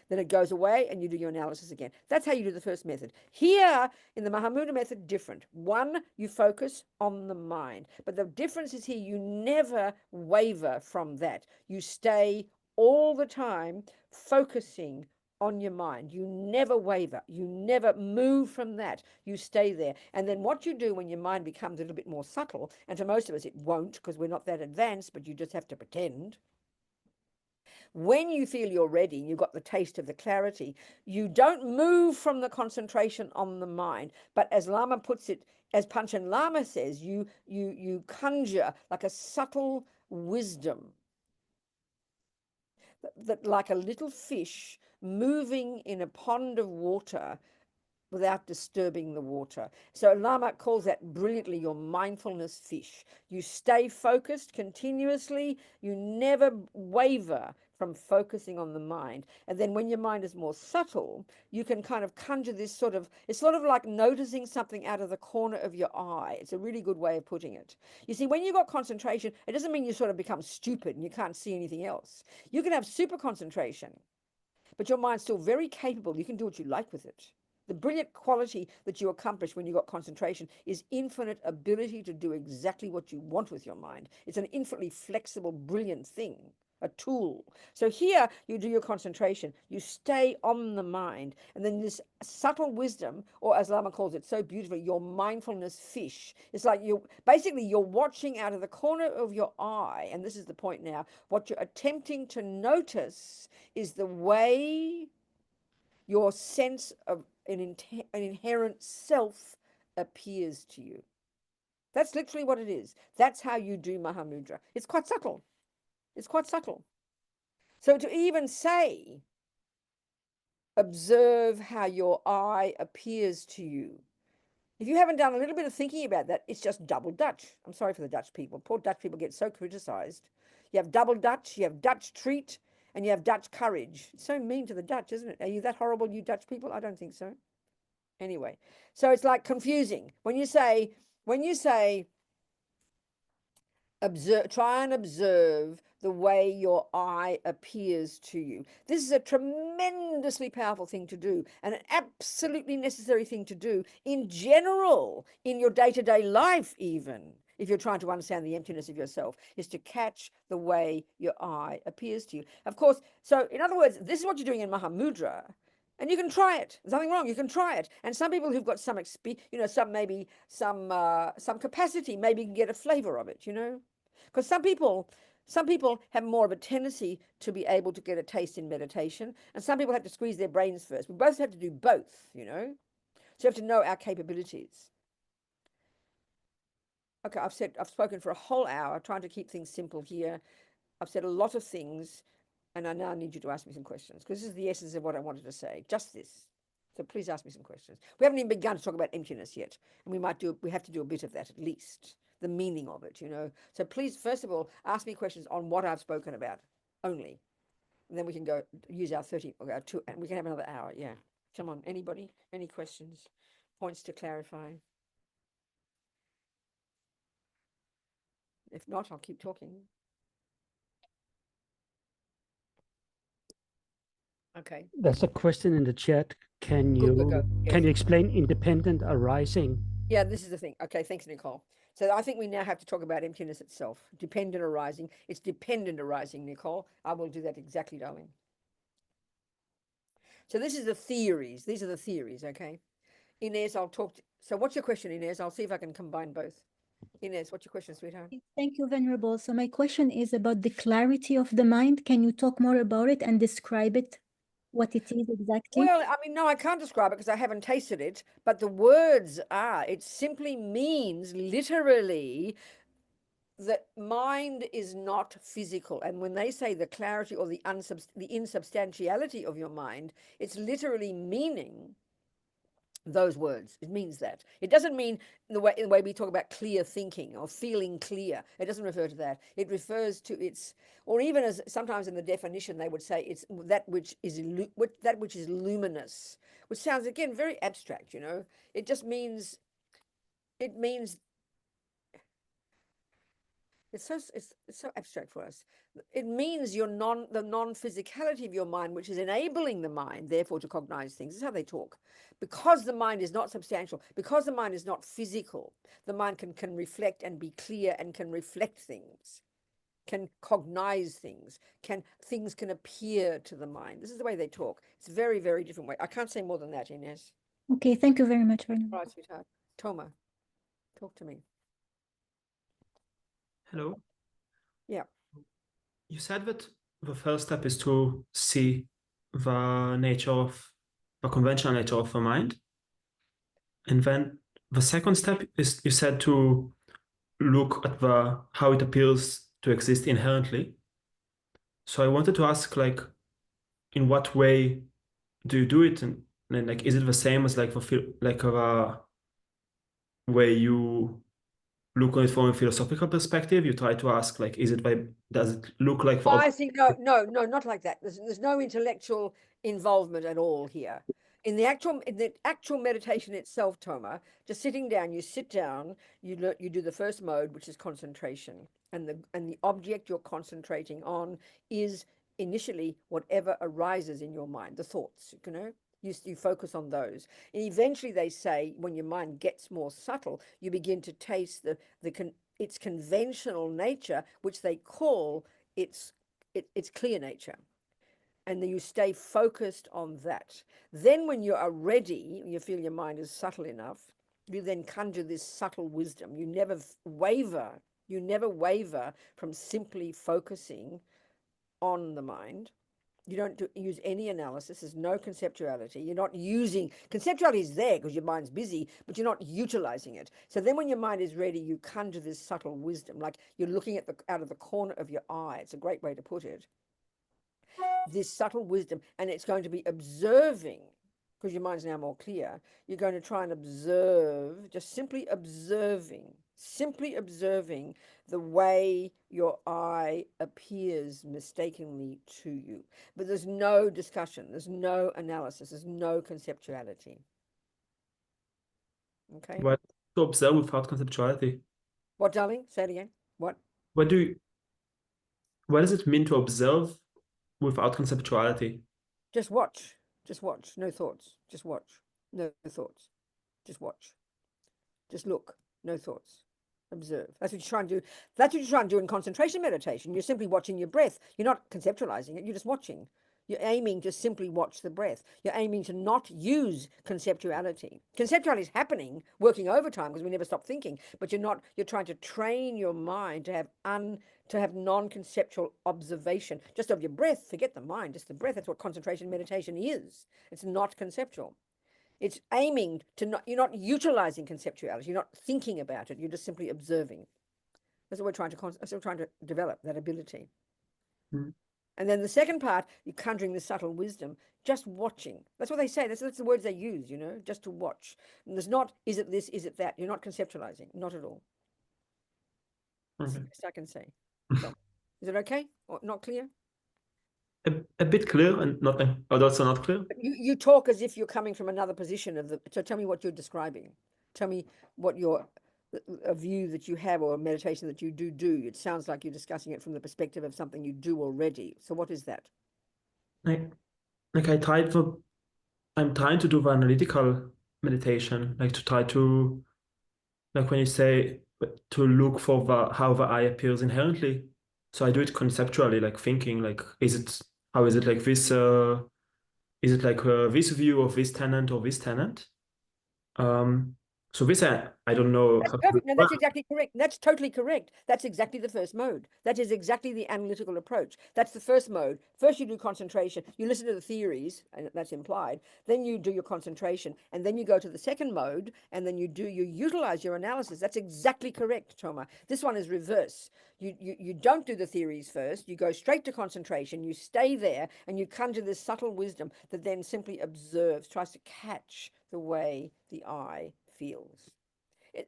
Then it goes away and you do your analysis again. That's how you do the first method. Here, in the Mahamudra method, different. One, you focus on the mind. But the difference is here, you never waver from that. You stay all the time focusing on your mind. You never waver. You never move from that. You stay there. And then what you do when your mind becomes a little bit more subtle, and to most of us it won't because we're not that advanced, but you just have to pretend. When you feel you're ready, you've got the taste of the clarity, you don't move from the concentration on the mind, but as Lama puts it, as Panchen Lama says, you conjure like a subtle wisdom, that like a little fish moving in a pond of water without disturbing the water. So Lama calls that brilliantly your mindfulness fish. You stay focused continuously. You never waver from focusing on the mind. And then when your mind is more subtle, you can kind of conjure this it's sort of like noticing something out of the corner of your eye. It's a really good way of putting it. You see, when you've got concentration, it doesn't mean you sort of become stupid and you can't see anything else. You can have super concentration, but your mind's still very capable. You can do what you like with it. The brilliant quality that you accomplish when you've got concentration is infinite ability to do exactly what you want with your mind. It's an infinitely flexible, brilliant thing, a tool. So here you do your concentration, you stay on the mind, and then this subtle wisdom, or as Lama calls it so beautifully, your mindfulness fish. It's like you're watching out of the corner of your eye, and this is the point now. What you're attempting to notice is the way your sense of an inherent self appears to you. That's literally what it is. That's how you do Mahamudra. It's quite subtle. It's quite subtle. So to even say, observe how your eye appears to you. If you haven't done a little bit of thinking about that, it's just double Dutch. I'm sorry for the Dutch people. Poor Dutch people get so criticized. You have double Dutch, you have Dutch treat, and you have Dutch courage. It's so mean to the Dutch, isn't it? Are you that horrible, you Dutch people? I don't think so. Anyway, so it's like confusing. When you say, observe, try and observe the way your eye appears to you. This is a tremendously powerful thing to do, and an absolutely necessary thing to do in general, in your day-to-day life, even if you're trying to understand the emptiness of yourself, is to catch the way your eye appears to you. Of course, so in other words, this is what you're doing in Mahamudra. And you can try it. There's nothing wrong. You can try it. And some people who've got some some capacity, maybe can get a flavor of it, because some people have more of a tendency to be able to get a taste in meditation, and some people have to squeeze their brains first. We both have to do both, So you have to know our capabilities. Okay, I've spoken for a whole hour, trying to keep things simple here. I've said a lot of things, and I now need you to ask me some questions, because this is the essence of what I wanted to say. Just this. So please ask me some questions. We haven't even begun to talk about emptiness yet, and we have to do a bit of that at least. The meaning of it, So please, first of all, ask me questions on what I've spoken about only. And then we can go use our 30 or our 2, and we can have another hour. Yeah. Come on, anybody? Any questions? Points to clarify? If not, I'll keep talking. Okay. There's a question in the chat. Can you Yes. explain independent arising? Yeah, this is the thing. Okay, thanks, Nicole. So I think we now have to talk about emptiness itself. Dependent arising. It's dependent arising, Nicole. I will do that exactly, darling. So this is the theories. These are the theories, okay? Inez, I'll talk to, so what's your question, Inez? I'll see if I can combine both. Inez, what's your question, sweetheart? Thank you, Venerable. So my question is about the clarity of the mind. Can you talk more about it and describe it, what it is exactly? Well, I mean, no, I can't describe it because I haven't tasted it, but the words are, it simply means literally that mind is not physical. And when they say the clarity or the insubstantiality of your mind, it's literally meaning those words. It means that. It doesn't mean the way we talk about clear thinking or feeling clear. It doesn't refer to that. It refers to its, or even as sometimes in the definition they would say it's that which is luminous, which sounds again very abstract. It just means it's so abstract for us. It means the non-physicality of your mind, which is enabling the mind, therefore, to cognize things. This is how they talk. Because the mind is not substantial, because the mind is not physical, the mind can reflect and be clear and can reflect things, can cognize things, things can appear to the mind. This is the way they talk. It's a very, very different way. I can't say more than that, Inez. Okay, thank you very much. All right, sweetheart. Toma, talk to me. Hello. Yeah. You said that the first step is to see the conventional nature of the mind. And then the second step is, you said, to look at how it appears to exist inherently. So I wanted to ask, in what way do you do it? And is it the same as the way you look at it from a philosophical perspective? You try to ask, does it look like? I think no, not like that. There's no intellectual involvement at all here. In the actual meditation itself, Toma, just sitting down, you sit down, you do the first mode, which is concentration, and the object you're concentrating on is initially whatever arises in your mind, the thoughts. You focus on those, and eventually they say when your mind gets more subtle, you begin to taste its conventional nature, which they call its clear nature, and then you stay focused on that. Then when you are ready, you feel your mind is subtle enough, you then conjure this subtle wisdom. You never waver from simply focusing on the mind. You don't use any analysis. There's no conceptuality. You're not using, conceptuality is there because your mind's busy, but you're not utilizing it. So then when your mind is ready, you conjure this subtle wisdom, like you're looking at out of the corner of your eye. It's a great way to put it. This subtle wisdom, and it's going to be observing, because your mind's now more clear. You're going to try and observe, just simply observing the way your eye appears mistakenly to you. But there's no discussion, there's no analysis, there's no conceptuality. Okay? What to observe without conceptuality? What, darling? Say it again. What? What does it mean to observe without conceptuality? Just watch. Just watch. No thoughts. Just watch. No thoughts. Just watch. Just look. No thoughts. Observe. That's what you're trying to do. That's what you're trying to do in concentration meditation. You're simply watching your breath. You're not conceptualizing it. You're just watching. You're aiming to simply watch the breath. You're aiming to not use conceptuality. Conceptuality is happening, working overtime, because we never stop thinking. But you're trying to train your mind to have non-conceptual observation just of your breath. Forget the mind, just the breath. That's what concentration meditation is. It's not conceptual. It's aiming to not, you're not utilizing conceptuality. You're not thinking about it. You're just simply observing. That's what we're trying to develop, that ability. Mm. And then the second part, you're conjuring the subtle wisdom, just watching. That's what they say. That's the words they use, just to watch. And there's not, is it this, is it that? You're not conceptualizing, not at all. That's the best I can say. So, is it okay? Or not clear? A bit clear and not, but also not clear. But you talk as if you're coming from another position so tell me what you're describing. Tell me what a view that you have or a meditation that you do. It sounds like you're discussing it from the perspective of something you do already. So what is that? I'm trying to do the analytical meditation, like to try to, like when you say to look for how the eye appears inherently. So I do it conceptually, like thinking, like, how is it like this? Is it like this view of this tenant or this tenant? So this I don't know. That's perfect. No, that's exactly correct. That's totally correct. That's exactly the first mode. That is exactly the analytical approach. That's the first mode. First you do concentration. You listen to the theories, and that's implied. Then you do your concentration, and then you go to the second mode, and then you utilize your analysis. That's exactly correct, Toma. This one is reverse. You don't do the theories first. You go straight to concentration. You stay there, and you conjure this subtle wisdom that then simply observes, tries to catch the way the eye feels.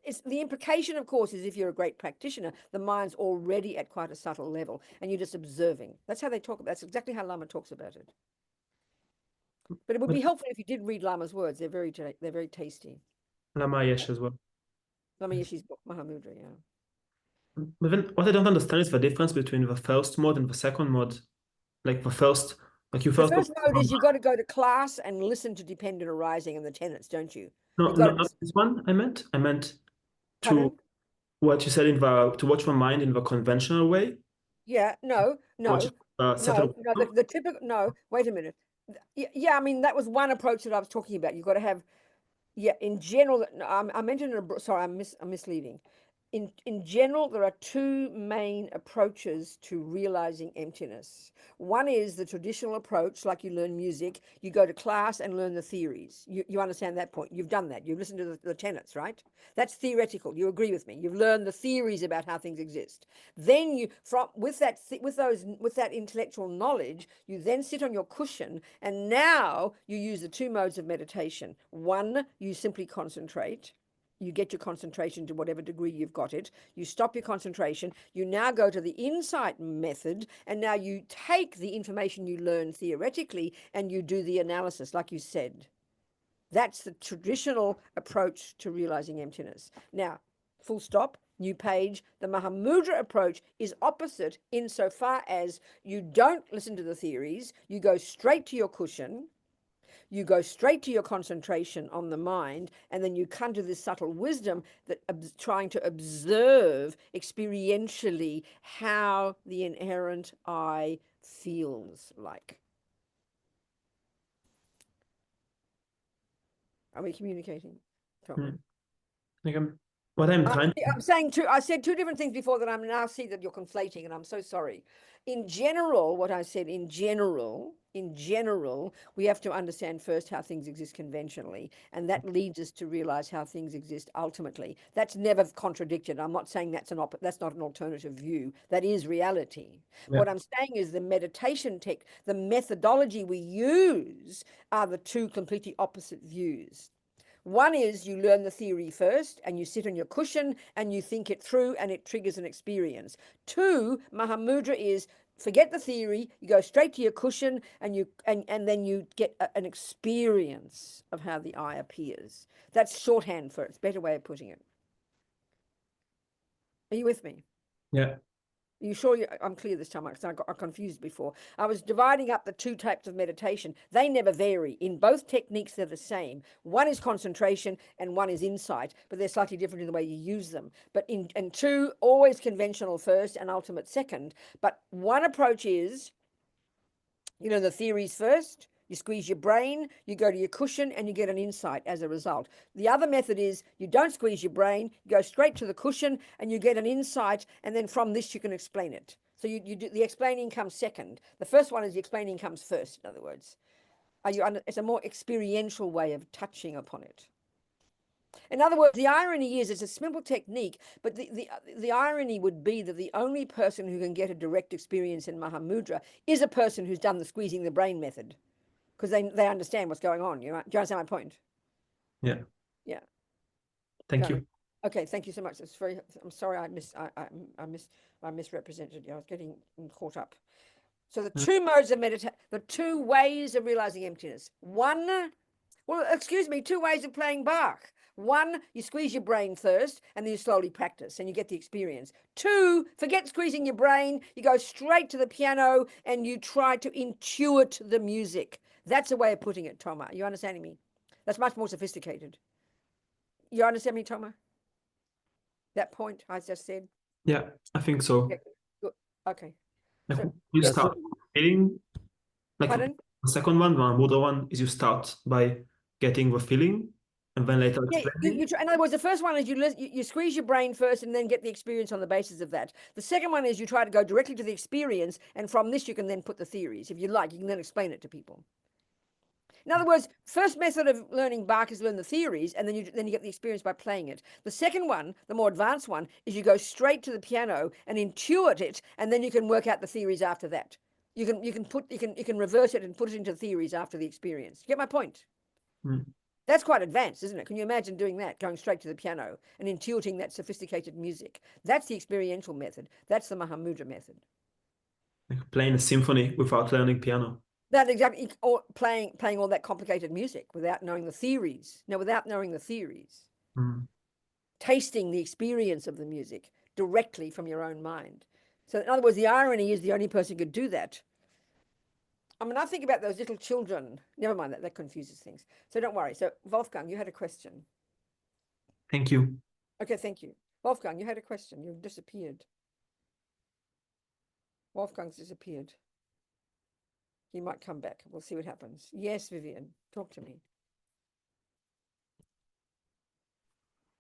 It's the implication, of course, is if you're a great practitioner, the mind's already at quite a subtle level, and you're just observing. That's how they talk about. That's exactly how Lama talks about it. But it would be helpful if you did read Lama's words. They're very tasty. Lama Yeshe as well. Lama Yeshe's book, Mahamudra. Yeah. But then what I don't understand is the difference between the first mode and the second mode. Like the first mode is you've got to go to class and listen to dependent arising and the tenets, don't you? No, not this one. I meant Pardon? to what you said to watch my mind in the conventional way. Yeah. No. The typical. No. Wait a minute. Yeah. I mean, that was one approach that I was talking about. You've got to have. Yeah. In general, I mentioned. Sorry, I'm misleading. In general, there are two main approaches to realizing emptiness. One is the traditional approach, like you learn music. You go to class and learn the theories. You understand that point. You've done that. You've listened to the tenets, right? That's theoretical. You agree with me. You've learned the theories about how things exist. Then with that intellectual knowledge, you then sit on your cushion, and now you use the two modes of meditation. One, you simply concentrate. You get your concentration to whatever degree you've got it. You stop your concentration. You now go to the insight method, and now you take the information you learn theoretically and you do the analysis, like you said. That's the traditional approach to realizing emptiness. Now, full stop, new page. The Mahamudra approach is opposite insofar as you don't listen to the theories. You go straight to your cushion. You go straight to your concentration on the mind, and then you come to this subtle wisdom that trying to observe experientially how the inherent I feels like. Are we communicating? Like what I'm trying I'm saying two. I said two different things before that I'm now see that you're conflating, and I'm so sorry. In general, what I said in general, we have to understand first how things exist conventionally, and that leads us to realize how things exist ultimately. That's never contradicted. I'm not saying that's that's not an alternative view. That is reality. Yeah. What I'm saying is the meditation the methodology we use are the two completely opposite views. One is you learn the theory first and you sit on your cushion and you think it through and it triggers an experience. Two, Mahamudra is forget the theory, you go straight to your cushion and then you get an experience of how the I appears. That's shorthand for it. It's a better way of putting it. Are you with me? Yeah. Are you sure I'm clear this time? Because I got confused before. I was dividing up the two types of meditation. They never vary. In both techniques, they're the same. One is concentration and one is insight, but they're slightly different in the way you use them. But and two, always conventional first and ultimate second. But one approach is, the theories first. You squeeze your brain, you go to your cushion, and you get an insight as a result. The other method is you don't squeeze your brain, you go straight to the cushion, and you get an insight, and then from this you can explain it. So you do the explaining comes second. The first one is the explaining comes first, in other words. It's a more experiential way of touching upon it. In other words, the irony is it's a simple technique, but the irony would be that the only person who can get a direct experience in Mahamudra is a person who's done the squeezing the brain method. Because they understand what's going on. Do you understand my point? Yeah. Yeah. Thank you. Okay, thank you so much. It's very. I'm sorry, I misrepresented you. I was getting caught up. So the two modes of meditation, the two ways of realizing emptiness. Two ways of playing Bach. One, you squeeze your brain first, and then you slowly practice, and you get the experience. Two, forget squeezing your brain. You go straight to the piano, and you try to intuit the music. That's a way of putting it, Toma. You understanding me? That's much more sophisticated. You understand me, Toma? That point I just said? Yeah, I think so. Yeah, good. Okay. Like So- you Yeah, start feeling like Pardon? the second one, the Mahamudra one, is you start by getting the feeling and then later Yeah, explaining. in other words, the first one is you squeeze your brain first and then get the experience on the basis of that. The second one is you try to go directly to the experience, and from this you can then put the theories. If you like, you can then explain it to people. In other words, first method of learning Bach is learn the theories, and then you get the experience by playing it. The second one, the more advanced one, is you go straight to the piano and intuit it, and then you can work out the theories after that. You can reverse it and put it into theories after the experience. You get my point? Mm. That's quite advanced, isn't it? Can you imagine doing that, going straight to the piano and intuiting that sophisticated music? That's the experiential method. That's the Mahamudra method. Like playing a symphony without learning piano. That exactly, or playing all that complicated music without knowing the theories. No, without knowing the theories. Mm. Tasting the experience of the music directly from your own mind. So in other words, the irony is the only person who could do that. I mean, I think about those little children. Never mind, that confuses things. So don't worry. So Wolfgang, you had a question. Thank you. Okay, thank you. Wolfgang, you had a question. You've disappeared. Wolfgang's disappeared. He might come back. We'll see what happens. Yes, Vivian, talk to me.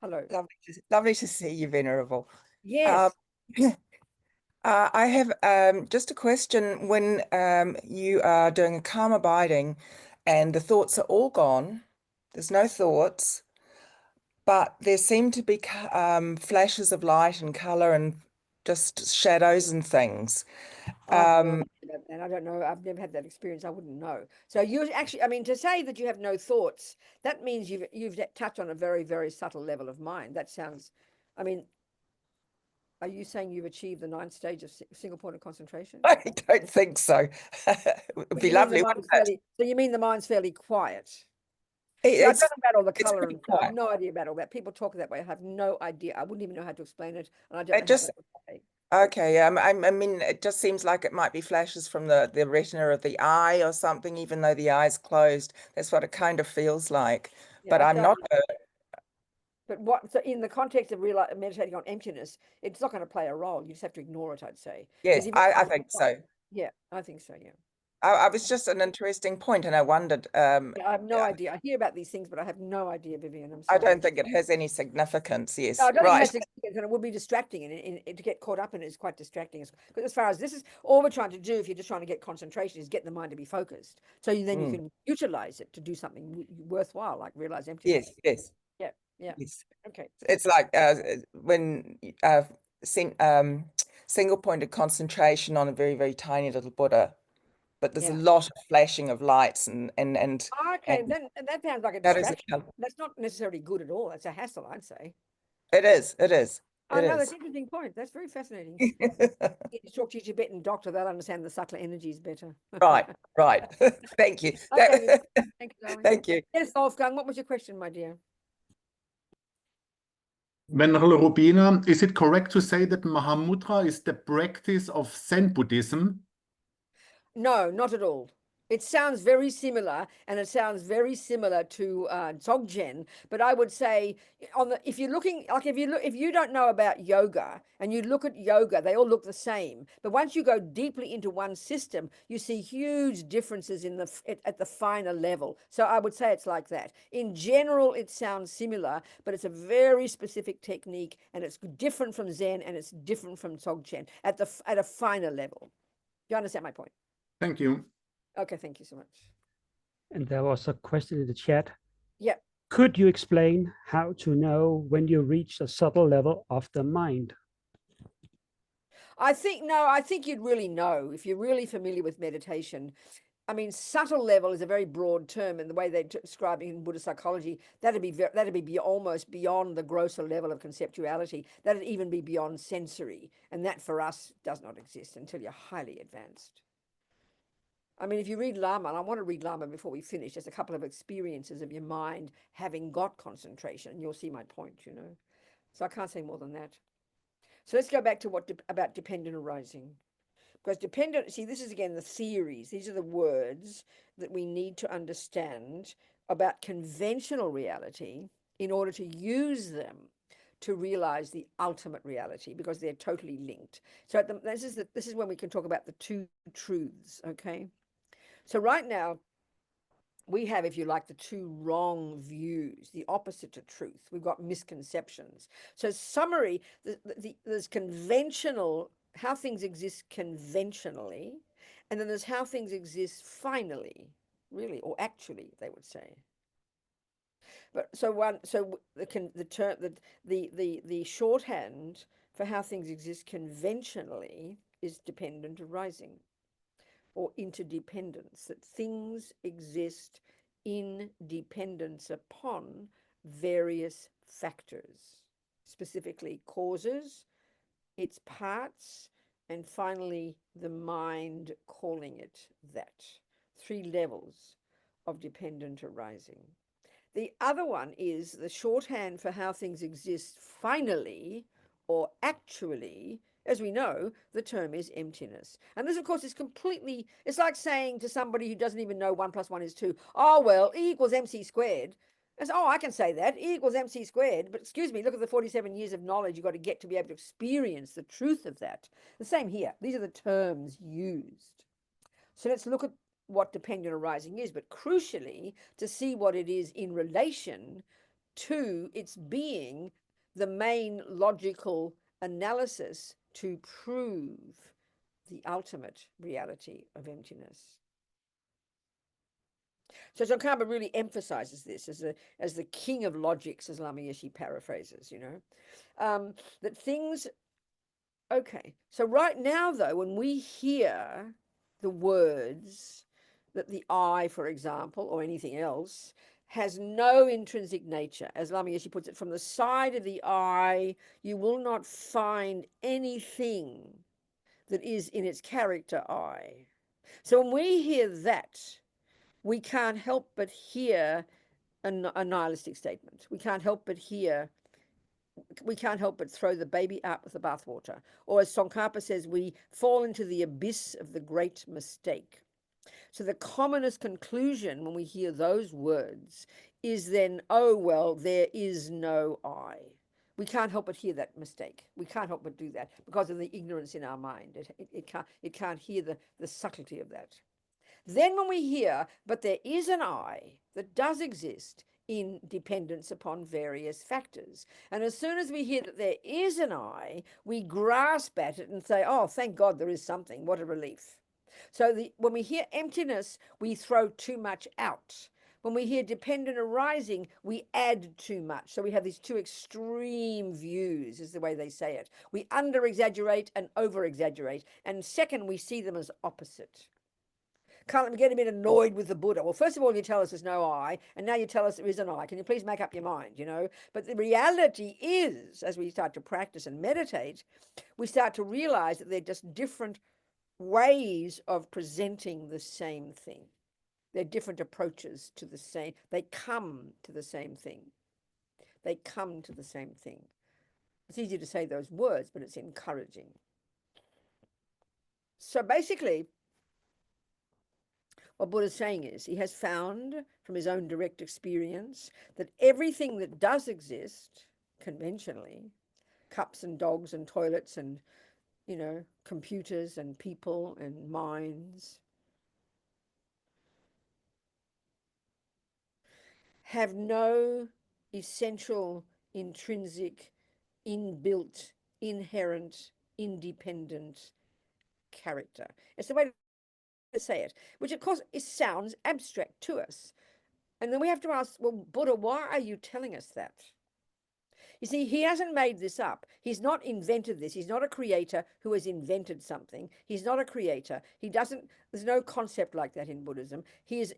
Hello. Lovely to see you, Venerable. Yes. I have just a question. When you are doing a calm abiding and the thoughts are all gone, there's no thoughts, but there seem to be flashes of light and color and just shadows and things. I don't know. I've never had that experience. I wouldn't know. So you actually, I mean, to say that you have no thoughts, that means you've touched on a very, very subtle level of mind. That sounds, I mean, are you saying you've achieved the 9th stage of single point of concentration? I don't think so. It would be lovely. So you mean the mind's fairly quiet? I don't know about all the color and stuff. I have no idea about all that. People talk that way. I have no idea. I wouldn't even know how to explain it. And I don't know how to say. Okay, I mean, it just seems like it might be flashes from the retina of the eye or something, even though the eye's closed. That's what it kind of feels like. Yeah, but I'm not. But so in the context of meditating on emptiness, it's not going to play a role. You just have to ignore it, I'd say. Yes, I think so. Yeah, I think so, yeah. I was just an interesting point, and I wondered. Yeah, I have no idea. I hear about these things, but I have no idea, Vivian. I'm I sorry. don't think it has any significance. Yes, No, I don't think it right. has significance, and it would be distracting, and to get caught up in it is quite distracting. Because as far as this is, all we're trying to do, if you're just trying to get concentration, is get the mind to be focused. So then you can utilize it to do something worthwhile, like realize emptiness. Yes, Yeah, yeah. yes. Okay. It's like when single-pointed concentration on a very, very tiny little Buddha, but there's a Yeah. lot of flashing of lights and Okay, and then that sounds like a that is a distraction. That's not necessarily good at all. It's a hassle, I'd say. it is. Oh, It no, is. that's an interesting point. That's very fascinating. You need to talk to your Tibetan doctor, they'll understand the subtler energies better. Right. Thank you. Okay, thank you, darling. Thank you. Yes, Wolfgang, what was your question, my dear? Venerable Robina, is it correct to say that Mahamudra is the practice of Zen Buddhism? No, not at all. It sounds very similar, and it sounds very similar to Dzogchen. But I would say, if you're looking, like if you don't know about yoga and you look at yoga, they all look the same. But once you go deeply into one system, you see huge differences in at the finer level. So I would say it's like that. In general, it sounds similar, but it's a very specific technique, and it's different from Zen, and it's different from Dzogchen at a finer level. Do you understand my point? Thank you. Okay, thank you so much. And there was a question in the chat. Yeah. Could you explain how to know when you reach a subtle level of the mind? I think you'd really know if you're really familiar with meditation. I mean, subtle level is a very broad term, and the way they describe it in Buddhist psychology, that'd be almost beyond the grosser level of conceptuality. That'd even be beyond sensory, and that for us does not exist until you're highly advanced. I mean, if you read Lama, and I want to read Lama before we finish, just a couple of experiences of your mind having got concentration, you'll see my point, you know. So I can't say more than that. So let's go back to about dependent arising. Because dependent, see, this is again the theories. These are the words that we need to understand about conventional reality in order to use them to realize the ultimate reality, because they're totally linked. So this is when we can talk about the two truths, okay? So right now, we have, if you like, the two wrong views, the opposite to truth. We've got misconceptions. So summary, there's conventional, how things exist conventionally, and then there's how things exist finally, really, or actually, they would say. But the shorthand for how things exist conventionally is dependent arising, or interdependence, that things exist in dependence upon various factors, specifically causes, its parts, and finally the mind calling it that. 3 levels of dependent arising. The other one is the shorthand for how things exist finally or actually. As we know, the term is emptiness. And this, of course, is completely, it's like saying to somebody who doesn't even know 1 + 1 is 2, oh, well, E = mc squared. It's, oh, I can say that, E = mc squared. But excuse me, look at the 47 years of knowledge you've got to get to be able to experience the truth of that. The same here. These are the terms used. So let's look at what dependent arising is, but crucially, to see what it is in relation to its being the main logical analysis to prove the ultimate reality of emptiness. So Tsongkhapa really emphasizes this as the king of logics, as Lama Yeshe paraphrases, you know, that things, okay. So right now, though, when we hear the words that the I, for example, or anything else, has no intrinsic nature, as Lama Yeshe puts it, from the side of the I, you will not find anything that is in its character I. So when we hear that, we can't help but hear a nihilistic statement. We can't help but throw the baby out with the bathwater. Or as Tsongkhapa says, we fall into the abyss of the great mistake. So the commonest conclusion when we hear those words is then, oh, well, there is no I. We can't help but hear that mistake. We can't help but do that because of the ignorance in our mind. It can't hear the subtlety of that. Then when we hear, but there is an I that does exist in dependence upon various factors. And as soon as we hear that there is an I, we grasp at it and say, oh, thank God there is something. What a relief. So when we hear emptiness, we throw too much out. When we hear dependent arising, we add too much. So we have these two extreme views, is the way they say it. We under-exaggerate and over-exaggerate. And second, we see them as opposite. Can't we get a bit annoyed with the Buddha? Well, first of all, you tell us there's no I, and now you tell us there is an I. Can you please make up your mind, you know? But the reality is, as we start to practice and meditate, we start to realize that they're just different ways of presenting the same thing. They're different approaches to the same. They come to the same thing. They come to the same thing. It's easy to say those words, but it's encouraging. So basically, what Buddha's saying is he has found from his own direct experience that everything that does exist conventionally, cups and dogs and toilets and, you know, computers and people and minds, have no essential, intrinsic, inbuilt, inherent, independent character. It's the way to say it, which of course it sounds abstract to us. And then we have to ask, well, Buddha, why are you telling us that? You see, he hasn't made this up. He's not invented this. He's not a creator who has invented something. He's not a creator. He doesn't, there's no concept like that in Buddhism. He's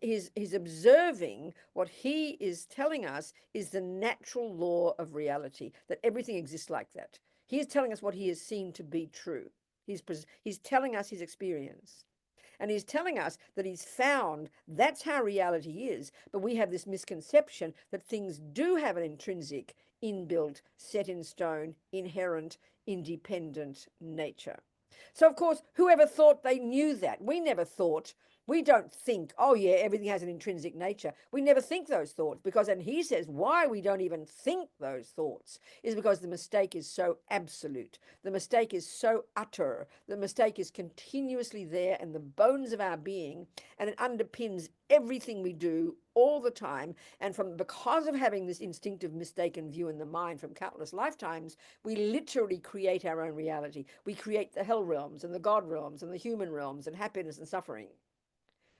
observing what he is telling us is the natural law of reality, that everything exists like that. He is telling us what he has seen to be true. He's telling us his experience. And he's telling us that he's found that's how reality is. But we have this misconception that things do have an intrinsic, inbuilt, set in stone, inherent, independent nature. So, of course, whoever thought they knew that? We never thought. We don't think, oh, yeah, everything has an intrinsic nature. We never think those thoughts because, and he says why we don't even think those thoughts is because the mistake is so absolute. The mistake is so utter. The mistake is continuously there in the bones of our being, and it underpins everything we do all the time. And because of having this instinctive mistaken view in the mind from countless lifetimes, we literally create our own reality. We create the hell realms and the God realms and the human realms and happiness and suffering.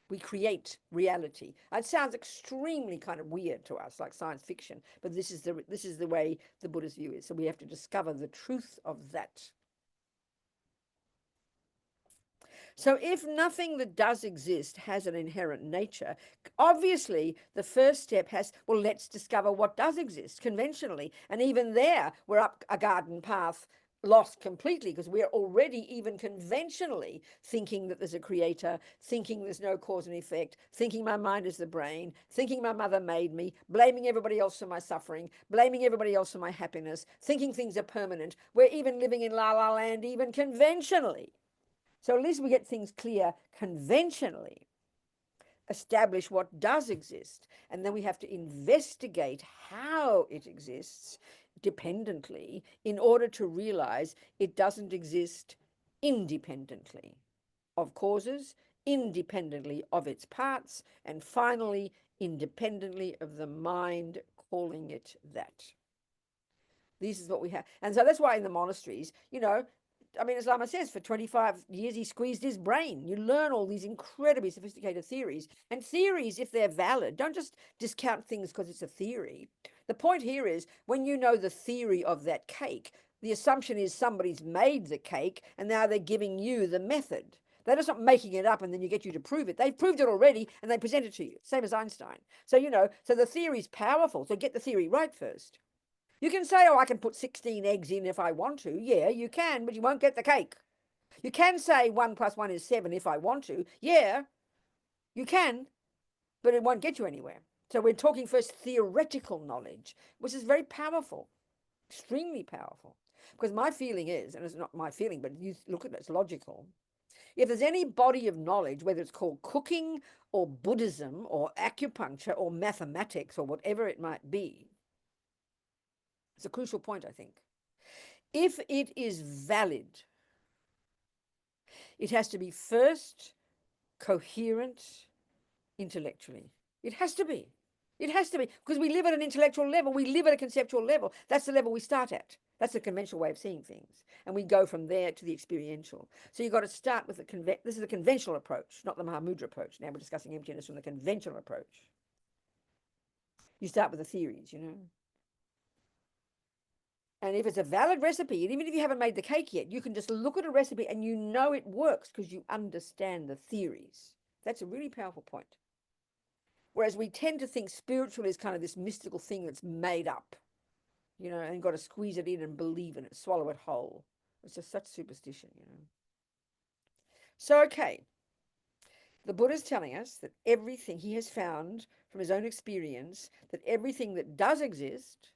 We create reality. It sounds extremely kind of weird to us, like science fiction, but this is the way the Buddhist view is. So we have to discover the truth of that. So if nothing that does exist has an inherent nature, obviously the first step has, well, let's discover what does exist conventionally. And even there, we're up a garden path lost completely because we're already even conventionally thinking that there's a creator, thinking there's no cause and effect, thinking my mind is the brain, thinking my mother made me, blaming everybody else for my suffering, blaming everybody else for my happiness, thinking things are permanent. We're even living in la la land even conventionally. So at least we get things clear conventionally, establish what does exist, and then we have to investigate how it exists dependently in order to realize it doesn't exist independently of causes, independently of its parts, and finally, independently of the mind calling it that. This is what we have. And so that's why in the monasteries, you know, I mean, as Lama says, for 25 years, he squeezed his brain. You learn all these incredibly sophisticated theories. And theories, if they're valid, don't just discount things because it's a theory. The point here is when you know the theory of that cake, the assumption is somebody's made the cake and now they're giving you the method. They're just not making it up and then you get you to prove it. They've proved it already and they present it to you, same as Einstein. So, you know, so the theory's powerful. So get the theory right first. You can say, oh, I can put 16 eggs in if I want to. Yeah, you can, but you won't get the cake. You can say 1 + 1 is 7 if I want to. Yeah, you can, but it won't get you anywhere. So we're talking first theoretical knowledge, which is very powerful, extremely powerful. Because my feeling is, and it's not my feeling, but you look at it, it's logical. If there's any body of knowledge, whether it's called cooking or Buddhism or acupuncture or mathematics or whatever it might be, it's a crucial point, I think. If it is valid, it has to be first coherent intellectually. It has to be. It has to be, because we live at an intellectual level. We live at a conceptual level. That's the level we start at. That's the conventional way of seeing things. And we go from there to the experiential. So you've got to start with this is the conventional approach, not the Mahamudra approach. Now we're discussing emptiness from the conventional approach. You start with the theories, you know. And if it's a valid recipe, and even if you haven't made the cake yet, you can just look at a recipe and you know it works because you understand the theories. That's a really powerful point. Whereas we tend to think spiritual is kind of this mystical thing that's made up, you know, and you've got to squeeze it in and believe in it, swallow it whole. It's just such superstition, you know. So, okay, the Buddha's telling us that everything he has found from his own experience, that everything that does exist,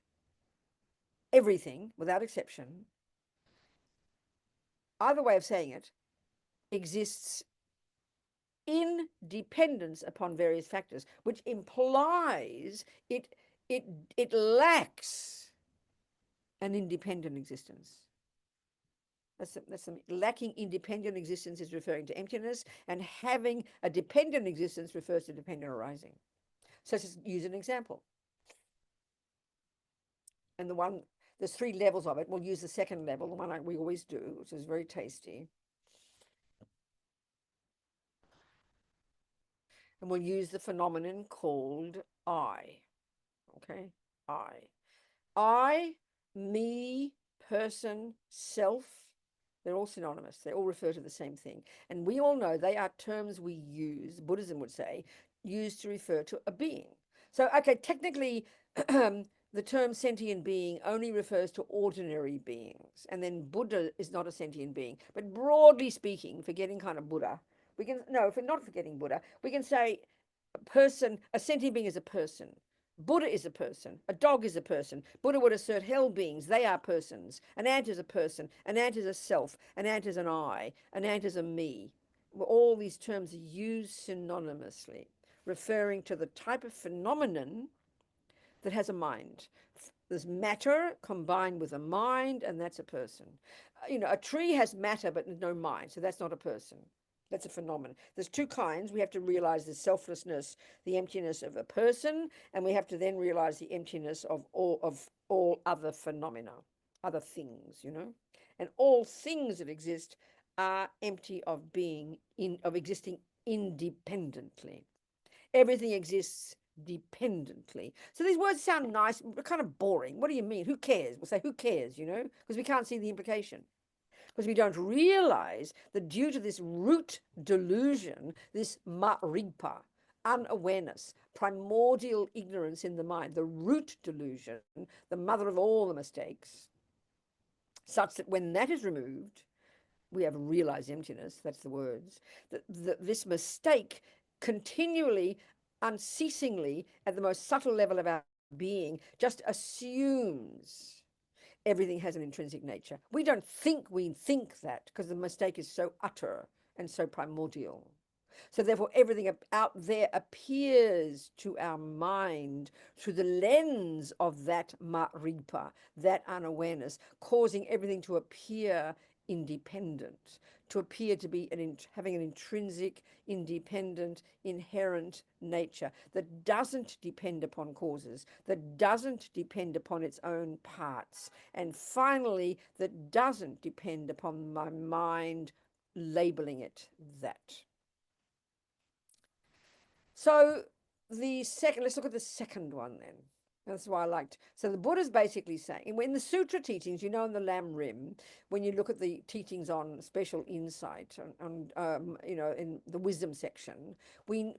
everything without exception, either way of saying it, exists in dependence upon various factors, which implies it lacks an independent existence. That's lacking independent existence is referring to emptiness, and having a dependent existence refers to dependent arising. So let's just use an example. And there's 3 levels of it. We'll use the second level, the one we always do, which is very tasty. And we'll use the phenomenon called I. Okay, I, me, person, self, they're all synonymous. They all refer to the same thing. And we all know they are terms we use, Buddhism would say, used to refer to a being. So, okay, technically, the term sentient being only refers to ordinary beings. And then Buddha is not a sentient being. But broadly speaking, forgetting kind of Buddha, if we're not forgetting Buddha, we can say a sentient being is a person. Buddha is a person. A dog is a person. Buddha would assert hell beings. They are persons. An ant is a person. An ant is a self. An ant is an I. An ant is a me. All these terms are used synonymously, referring to the type of phenomenon that has a mind. There's matter combined with a mind, and that's a person. A tree has matter but no mind, so that's not a person. That's a phenomenon. There's 2 kinds. We have to realize the selflessness, the emptiness of a person, and we have to then realize the emptiness of all other phenomena, other things, you know. And all things that exist are empty of existing independently. Everything exists dependently. So these words sound nice, but kind of boring. What do you mean? Who cares? We'll say, who cares, you know, because we can't see the implication. Because we don't realize that due to this root delusion, this maripa, unawareness, primordial ignorance in the mind, the root delusion, the mother of all the mistakes, such that when that is removed, we have realized emptiness, that's the words, that this mistake continually, unceasingly, at the most subtle level of our being, just assumes everything has an intrinsic nature. We don't think we think that because the mistake is so utter and so primordial. So therefore, everything out there appears to our mind through the lens of that maripa, that unawareness, causing everything to appear independent, to appear to be having an intrinsic, independent, inherent nature that doesn't depend upon causes, that doesn't depend upon its own parts, and finally, that doesn't depend upon my mind labeling it that. So let's look at the second one then. That's why I liked. So the Buddha's basically saying, in the sutra teachings, you know, in the Lam Rim, when you look at the teachings on special insight, you know, in the wisdom section, we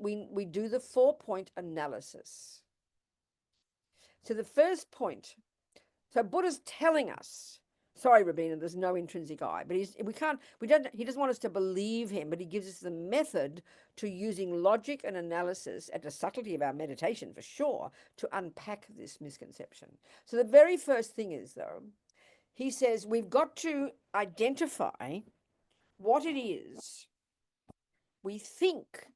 do the 4-point analysis. So the first point, so Buddha's telling us, sorry, Robina, there's no intrinsic I, but he doesn't want us to believe him, but he gives us the method to using logic and analysis at the subtlety of our meditation, for sure, to unpack this misconception. So the very first thing is, though, he says we've got to identify what it is we think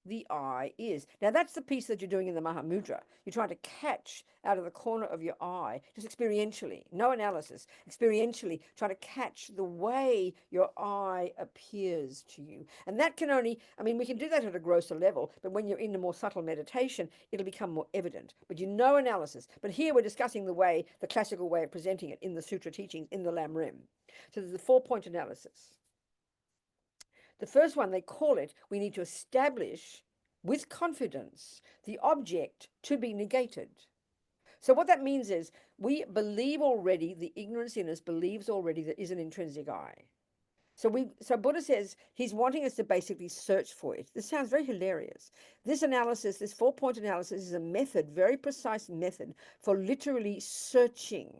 the I is. Now, that's the piece that you're doing in the Mahamudra. You're trying to catch out of the corner of your eye, just experientially, no analysis, experientially, trying to catch the way your eye appears to you. And that can only, I mean, we can do that at a grosser level, but when you're in a more subtle meditation, it'll become more evident. But you know analysis. But here we're discussing the way, the classical way of presenting it in the Sutra teachings, in the Lam Rim. So there's a 4-point analysis. The first one, they call it, we need to establish with confidence the object to be negated. So what that means is we believe already, the ignorance in us believes already there is an intrinsic I. So Buddha says he's wanting us to basically search for it. This sounds very hilarious. This analysis, this 4-point analysis is a method, very precise method for literally searching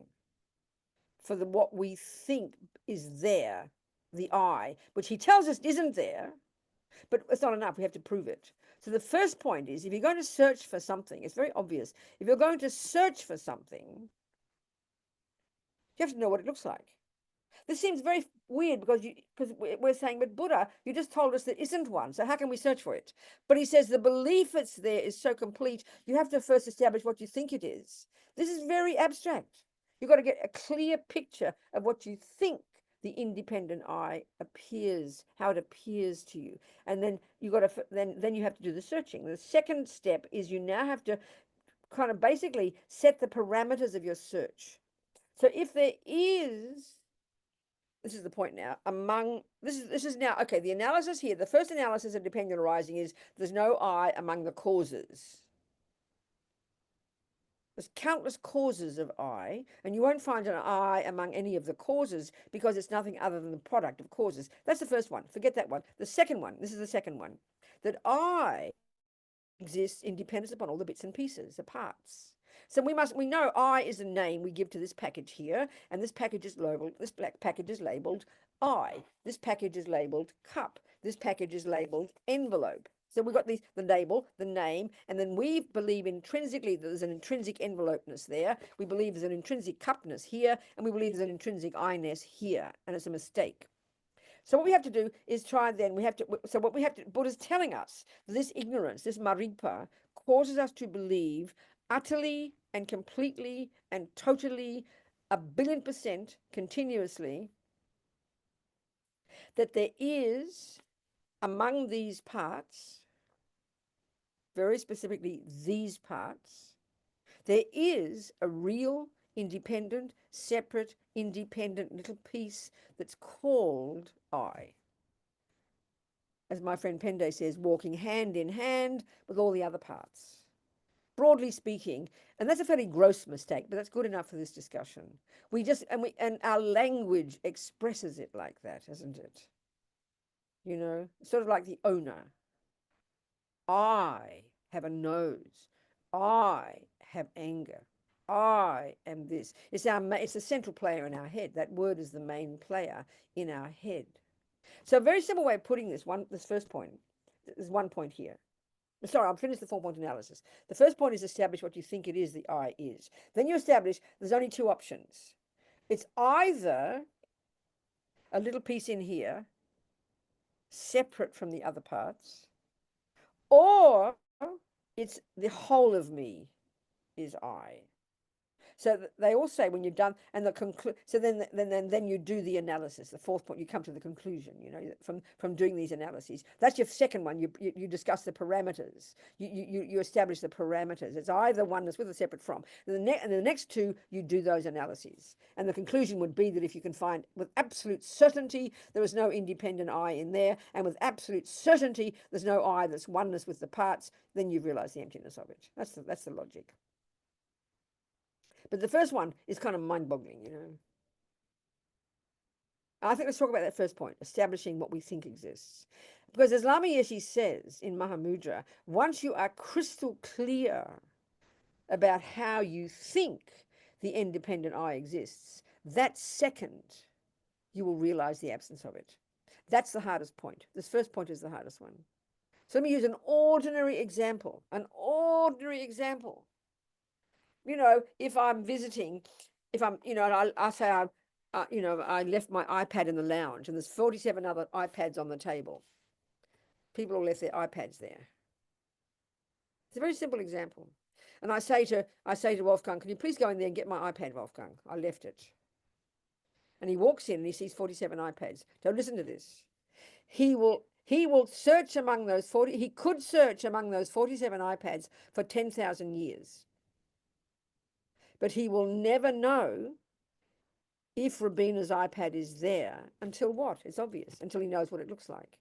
for what we think is there, the I, which he tells us isn't there, but it's not enough. We have to prove it. So the first point is, if you're going to search for something, it's very obvious. If you're going to search for something, you have to know what it looks like. This seems very weird because we're saying, but Buddha, you just told us there isn't one. So how can we search for it? But he says the belief it's there is so complete, you have to first establish what you think it is. This is very abstract. You've got to get a clear picture of what you think the independent I appears, how it appears to you. And then you got to, then you have to do the searching. The second step is you now have to kind of basically set the parameters of your search. So if there is, this is the point now, this is now, okay, the analysis here, the first analysis of dependent arising is there's no I among the causes. There's countless causes of I, and you won't find an I among any of the causes because it's nothing other than the product of causes. That's the first one. Forget that one. The second one, this is the second one, that I exists in dependence upon all the bits and pieces, the parts. So we know I is a name we give to this package here, and this package is labeled, this black package is labeled I. This package is labeled cup. This package is labeled envelope. So we've got the label, the name, and then we believe intrinsically that there's an intrinsic envelopeness there. We believe there's an intrinsic cupness here, and we believe there's an intrinsic I-ness here, and it's a mistake. So what we have to do is try then, Buddha's telling us this ignorance, this maripa, causes us to believe utterly and completely and totally, 1,000,000,000% continuously, that there is among these parts, very specifically these parts, there is a real independent, separate, independent little piece that's called I. As my friend Pende says, walking hand in hand with all the other parts. Broadly speaking, and that's a fairly gross mistake, but that's good enough for this discussion. And our language expresses it like that, isn't it? You know, sort of like the owner. I have a nose. I have anger. I am this. It's the central player in our head. That word is the main player in our head. So a very simple way of putting this first point, there's one point here. Sorry, I'll finish the 4-point analysis. The first point is establish what you think it is, the I is. Then you establish there's only 2 options. It's either a little piece in here, separate from the other parts, or it's the whole of me is I. So they all say when you're done, and so then you do the analysis. The 4th point, you come to the conclusion. You know, from doing these analyses. That's your second one. You discuss the parameters. You establish the parameters. It's either oneness with or separate from. And the next 2, you do those analyses. And the conclusion would be that if you can find with absolute certainty there is no independent I in there, and with absolute certainty there's no I that's oneness with the parts, then you've realized the emptiness of it. That's the logic. But the first one is kind of mind-boggling, you know. I think let's talk about that first point, establishing what we think exists. Because as Lama Yeshe says in Mahamudra, once you are crystal clear about how you think the independent I exists, that second you will realize the absence of it. That's the hardest point. This first point is the hardest one. So let me use an ordinary example. You know, if I'm visiting, I say I left my iPad in the lounge and there's 47 other iPads on the table. People all left their iPads there. It's a very simple example. And I say to Wolfgang, can you please go in there and get my iPad, Wolfgang? I left it. And he walks in and he sees 47 iPads. Don't listen to this. He will search among those 40, he could search among those 47 iPads for 10,000 years. But he will never know if Robina's iPad is there until what? It's obvious, until he knows what it looks like.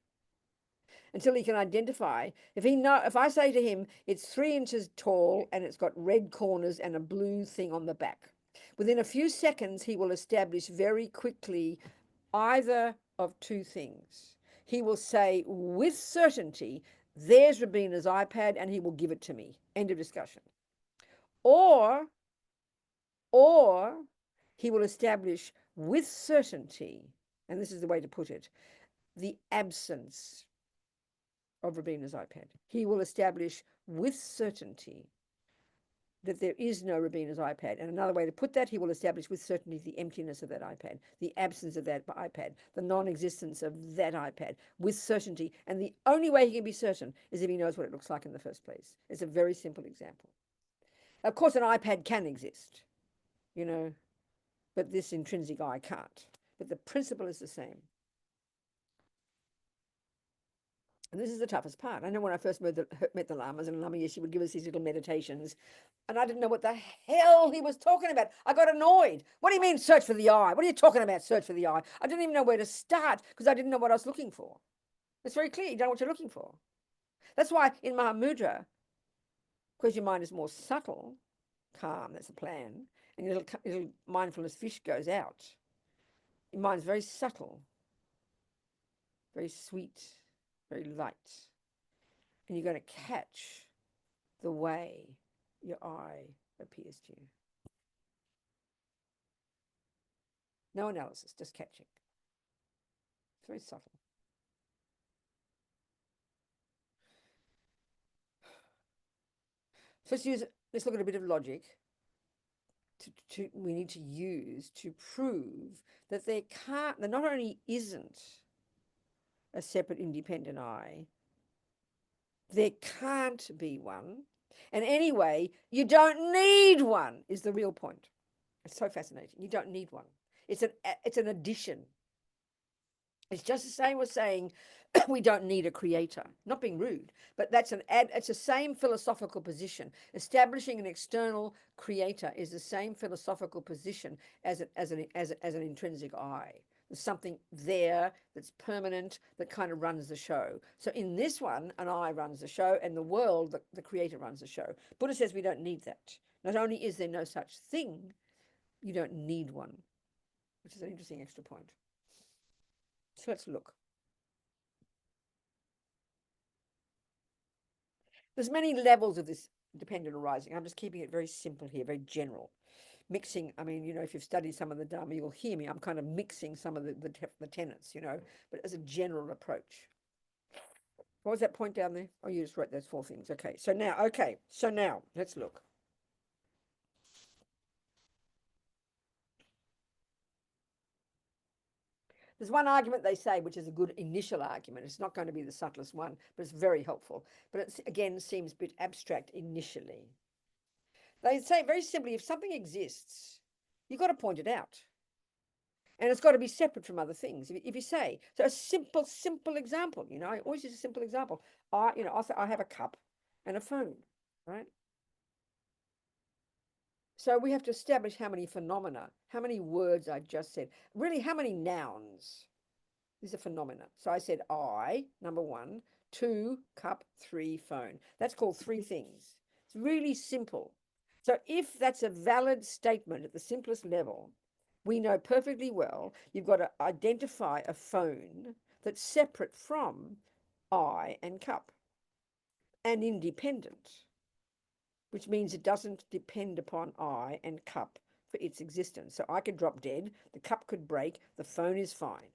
Until he can identify. If I say to him, it's 3 inches tall and it's got red corners and a blue thing on the back. Within a few seconds, he will establish very quickly either of two things. He will say with certainty, there's Robina's iPad, and he will give it to me. End of discussion. Or he will establish with certainty, and this is the way to put it, the absence of Robina's iPad. He will establish with certainty that there is no Robina's iPad. And another way to put that, he will establish with certainty the emptiness of that iPad, the absence of that iPad, the non-existence of that iPad, with certainty. And the only way he can be certain is if he knows what it looks like in the first place. It's a very simple example. Of course, an iPad can exist, you know, but this intrinsic I can't. But the principle is the same. And this is the toughest part. I know when I first met the Lamas, and Lama Yeshe would give us these little meditations, and I didn't know what the hell he was talking about. I got annoyed. What do you mean search for the I? What are you talking about, search for the I? I didn't even know where to start because I didn't know what I was looking for. It's very clear. You don't know what you're looking for. That's why in Mahamudra, because your mind is more subtle, calm, that's the plan, and your little mindfulness fish goes out. Your mind's very subtle, very sweet, very light. And you're going to catch the way your eye appears to you. No analysis, just catching. It's very subtle. So let's look at a bit of logic we need to use to prove that there not only isn't a separate independent I, there can't be one. And anyway, you don't need one is the real point. It's so fascinating. You don't need one. It's an addition. It's just the same as saying we don't need a creator. Not being rude, but it's the same philosophical position. Establishing an external creator is the same philosophical position as an intrinsic I. There's something there that's permanent that kind of runs the show. So in this one, an I runs the show, and the world, the creator runs the show. Buddha says we don't need that. Not only is there no such thing, you don't need one, which is an interesting extra point. So let's look. There's many levels of this dependent arising. I'm just keeping it very simple here, very general. Mixing, I mean, you know, if you've studied some of the Dharma, you'll hear me. I'm kind of mixing some of the tenets, you know, but as a general approach. What was that point down there? Oh, you just wrote those 4 things. Okay, so now, let's look. There's one argument they say, which is a good initial argument. It's not going to be the subtlest one, but it's very helpful. But it, again, seems a bit abstract initially. They say very simply, if something exists, you've got to point it out. And it's got to be separate from other things. If you say, so a simple example, you know, I always use a simple example. I have a cup and a phone, right? So we have to establish how many phenomena, how many words I just said, really how many nouns. These are phenomena. So I said I, number 1, 2, cup, 3, phone. That's called 3 things. It's really simple. So if that's a valid statement at the simplest level, we know perfectly well you've got to identify a phone that's separate from I and cup and independent, which means it doesn't depend upon I and cup for its existence. So I could drop dead, the cup could break, the phone is fine.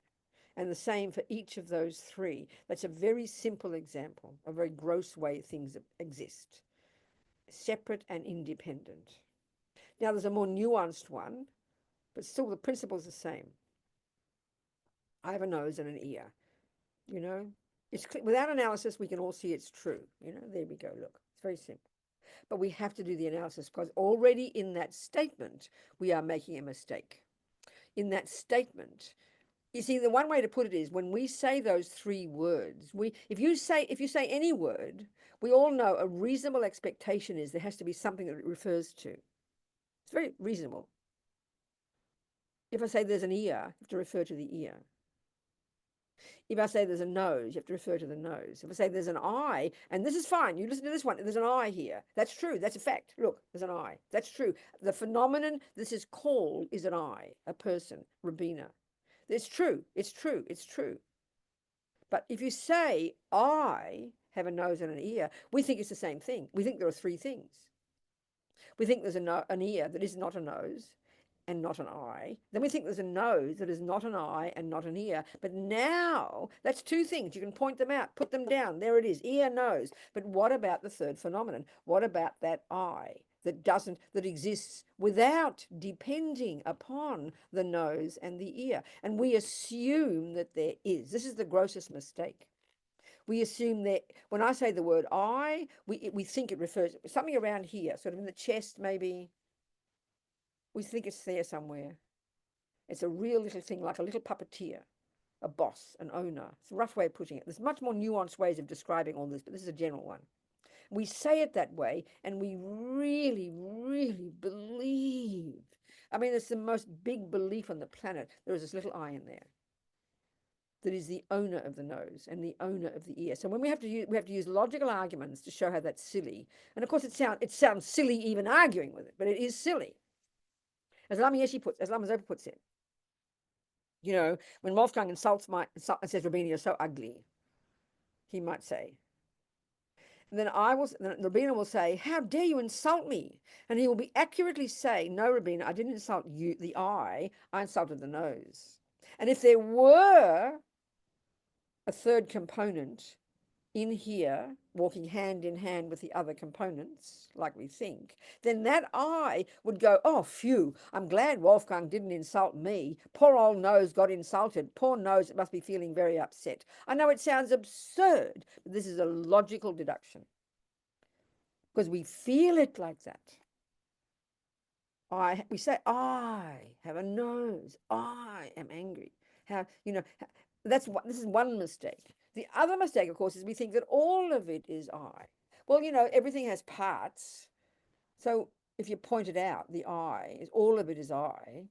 And the same for each of those 3. That's a very simple example, a very gross way things exist. Separate and independent. Now there's a more nuanced one, but still the principle is the same. I have a nose and an ear, you know. It's without analysis, we can all see it's true. You know, there we go, look. It's very simple. But we have to do the analysis because already in that statement, we are making a mistake. In that statement, you see, the one way to put it is when we say those three words, if you say any word, we all know a reasonable expectation is there has to be something that it refers to. It's very reasonable. If I say there's an ear, you have to refer to the ear. If I say there's a nose, you have to refer to the nose. If I say there's an eye, and this is fine, you listen to this one, there's an eye here. That's true, that's a fact. Look, there's an eye. That's true. The phenomenon this is called is an eye, a person, Robina. It's true, it's true, it's true. But if you say, I have a nose and an ear, we think it's the same thing. We think there are three things. We think there's an ear that is not a nose and not an eye. Then we think there's a nose that is not an eye and not an ear. But now, that's two things. You can point them out, put them down. There it is, ear, nose. But what about the third phenomenon? What about that eye that exists without depending upon the nose and the ear? And we assume that there is. This is the grossest mistake. We assume that when I say the word I, we think it refers to something around here, sort of in the chest maybe. We think it's there somewhere. It's a real little thing, like a little puppeteer, a boss, an owner. It's a rough way of putting it. There's much more nuanced ways of describing all this, but this is a general one. We say it that way, and we really, really believe. I mean, it's the most big belief on the planet. There is this little I in there that is the owner of the nose and the owner of the ear. So when we have to use logical arguments to show how that's silly. And of course, it sounds silly even arguing with it, but it is silly. As Lama Yeshe puts it, you know, when Wolfgang insults and says, Robina, you're so ugly, he might say. And then Robina will say, how dare you insult me? And he will be accurately say, no, Robina, I didn't insult you, the eye, I insulted the nose. And if there were a third component in here, walking hand in hand with the other components, like we think, then that I would go, oh, phew, I'm glad Wolfgang didn't insult me. Poor old nose got insulted. Poor nose must be feeling very upset. I know it sounds absurd, but this is a logical deduction. Because we feel it like that. We say, I have a nose. I am angry. This is one mistake. The other mistake, of course, is we think that all of it is I. Well, everything has parts. So if you point it out, the I, all of it is I,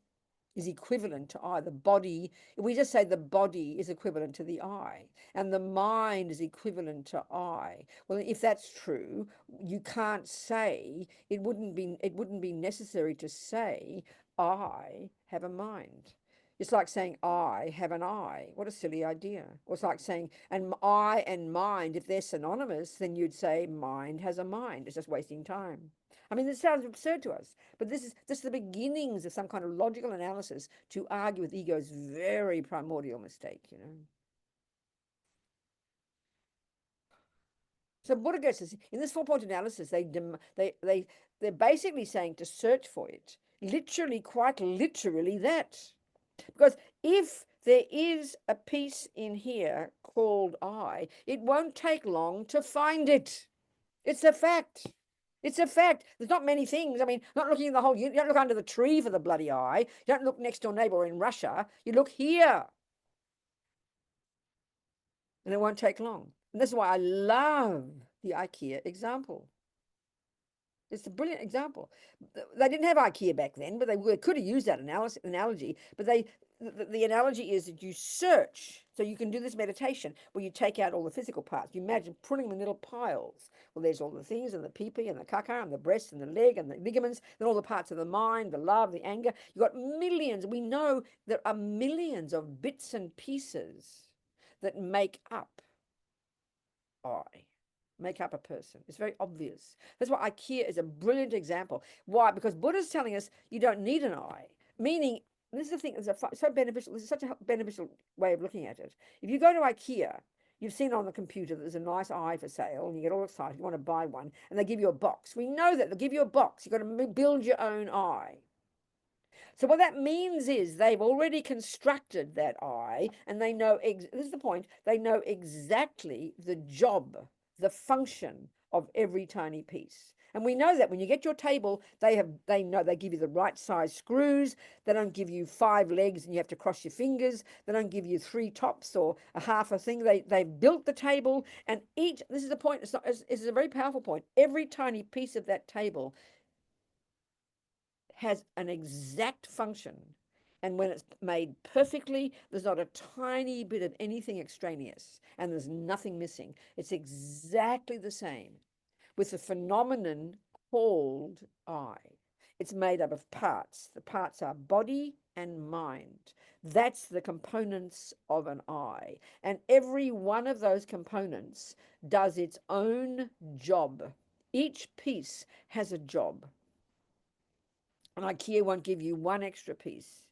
is equivalent to I. The body, if we just say the body is equivalent to the I, and the mind is equivalent to I. Well, if that's true, you can't say, it wouldn't be necessary to say, I have a mind. It's like saying, I have an eye. What a silly idea. Or it's like saying, and I and mind, if they're synonymous, then you'd say mind has a mind. It's just wasting time. I mean, this sounds absurd to us, but this is the beginnings of some kind of logical analysis to argue with ego's very primordial mistake, So Buddha goes, in this four-point analysis, they're basically saying to search for it, literally, quite literally that. Because if there is a piece in here called I, it won't take long to find it. It's a fact. It's a fact. There's not many things. I mean, not looking in the whole, you don't look under the tree for the bloody eye. You don't look next door neighbor in Russia. You look here. And it won't take long. And this is why I love the IKEA example. It's a brilliant example. They didn't have IKEA back then, but they could have used that analogy. But the analogy is that you search. So you can do this meditation where you take out all the physical parts. You imagine putting them in little piles. Well, there's all the things, and the pee-pee, and the caca, and the breast, and the leg, and the ligaments, and all the parts of the mind, the love, the anger. You've got millions. We know there are millions of bits and pieces that make up I. Make up a person. It's very obvious. That's why IKEA is a brilliant example. Why? Because Buddha's telling us you don't need an I. Meaning, this is the thing, so beneficial. This is such a beneficial way of looking at it. If you go to IKEA, you've seen on the computer that there's a nice eye for sale, and you get all excited, you want to buy one, and they give you a box. We know that. They'll give you a box. You've got to build your own eye. So what that means is they've already constructed that I, and they know, this is the point, they know exactly the job, the function of every tiny piece. And we know that when you get your table, they give you the right size screws. They don't give you 5 legs and you have to cross your fingers. They don't give you 3 tops or a half a thing. They've built the table, and this is the point. It's a very powerful point. Every tiny piece of that table has an exact function. And when it's made perfectly, there's not a tiny bit of anything extraneous, and there's nothing missing. It's exactly the same with the phenomenon called I. It's made up of parts. The parts are body and mind. That's the components of an I. And every one of those components does its own job. Each piece has a job. And IKEA won't give you one extra piece.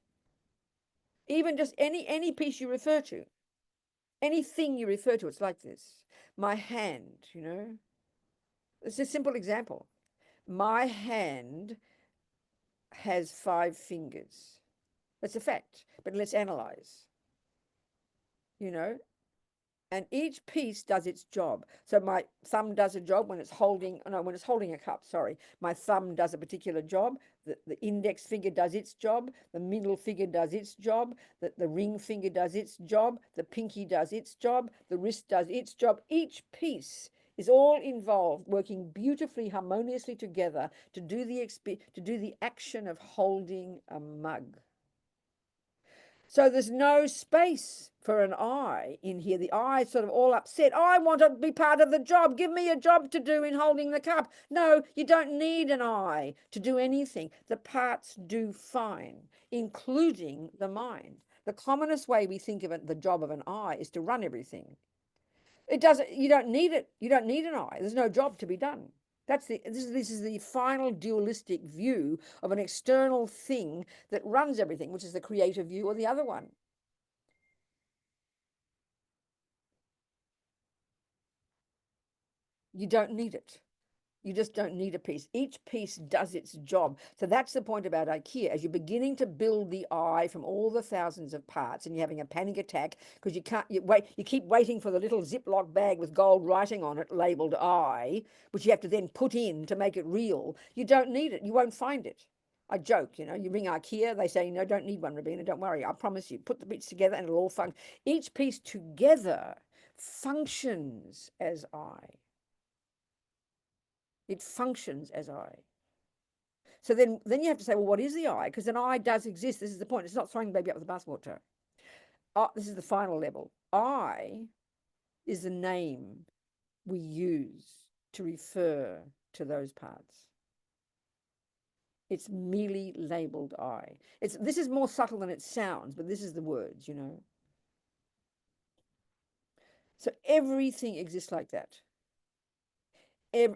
Even just any piece you refer to, anything you refer to, it's like this. My hand, it's a simple example. My hand has 5 fingers. That's a fact, but let's analyze, and each piece does its job. So my thumb does a job when it's holding a cup, sorry. My thumb does a particular job. The index finger does its job. The middle finger does its job. The ring finger does its job. The pinky does its job. The wrist does its job. Each piece is all involved, working beautifully, harmoniously together to do the action of holding a mug. So there's no space for an I in here. The I is sort of all upset. I want to be part of the job. Give me a job to do in holding the cup. No, you don't need an I to do anything. The parts do fine, including the mind. The commonest way we think of it, the job of an I, is to run everything. It doesn't. You don't need it. You don't need an I. There's no job to be done. This is the final dualistic view of an external thing that runs everything, which is the creative view or the other one. You don't need it. You just don't need a piece. Each piece does its job. So that's the point about IKEA. As you're beginning to build the I from all the thousands of parts, and you're having a panic attack because you keep waiting for the little Ziploc bag with gold writing on it labeled I, which you have to then put in to make it real. You don't need it. You won't find it. I joke, you ring IKEA, they say, no, don't need one, Robina, don't worry. I promise you, put the bits together and it'll all function. Each piece together functions as I. It functions as I. So then you have to say, well, what is the I? Because an I does exist. This is the point. It's not throwing the baby up with the bathwater. This is the final level. I is the name we use to refer to those parts. It's merely labeled I. This is more subtle than it sounds, but this is the words, So everything exists like that.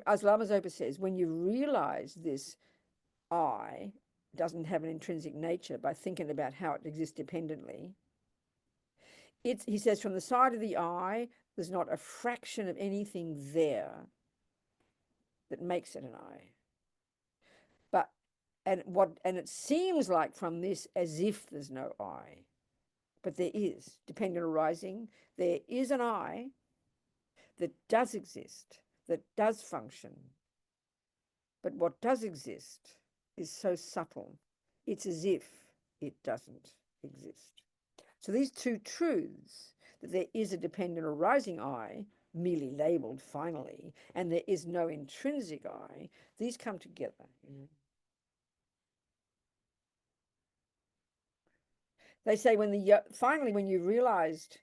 As Lama Zopa says, when you realize this I doesn't have an intrinsic nature by thinking about how it exists dependently, he says from the side of the I, there's not a fraction of anything there that makes it an I. And it seems like from this as if there's no I, but there is. Dependent arising, there is an I that does exist, that does function. But what does exist is so subtle, it's as if it doesn't exist. So these two truths, that there is a dependent arising I, merely labeled finally, and there is no intrinsic I, these come together. They say finally when you realized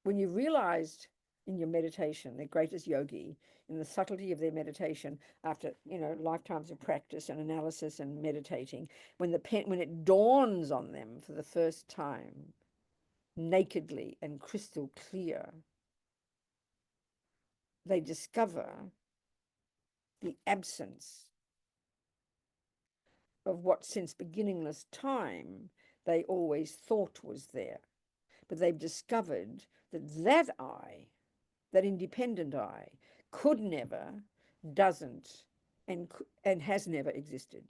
in your meditation, the greatest yogi, in the subtlety of their meditation, after lifetimes of practice and analysis and meditating, when it dawns on them for the first time, nakedly and crystal clear, they discover the absence of what since beginningless time they always thought was there. But they've discovered that I, that independent I, could never, doesn't, and has never existed.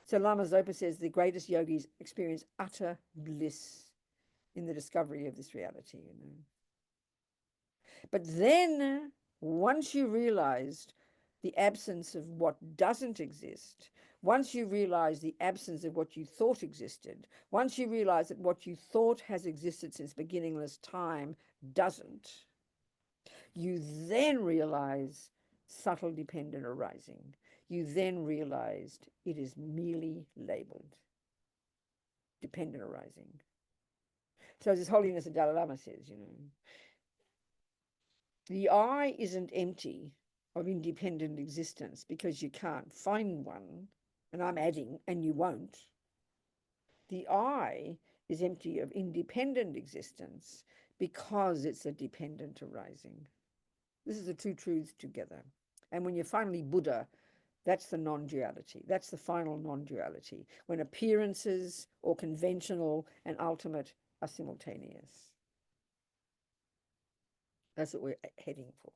So Lama Zopa says the greatest yogis experience utter bliss in the discovery of this reality. But then Once you realized the absence of what doesn't exist, once you realize the absence of what you thought existed, once you realize that what you thought has existed since beginningless time doesn't, you then realize subtle dependent arising. You then realized it is merely labeled dependent arising. So as His Holiness the Dalai Lama says, the I isn't empty of independent existence because you can't find one, and I'm adding, and you won't. The I is empty of independent existence because it's a dependent arising. This is the two truths together. And when you're finally Buddha, that's the non-duality. That's the final non-duality, when appearances or conventional and ultimate are simultaneous. That's what we're heading for.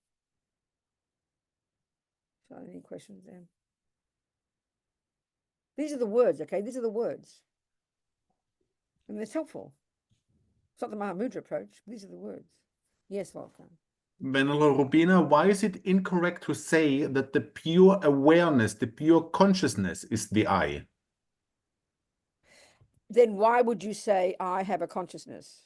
So any questions then? These are the words, okay? These are the words. And it's helpful. It's not the Mahamudra approach. These are the words. Yes, Wolfgang. Venerable Robina, why is it incorrect to say that the pure awareness, the pure consciousness is the I? Then why would you say I have a consciousness?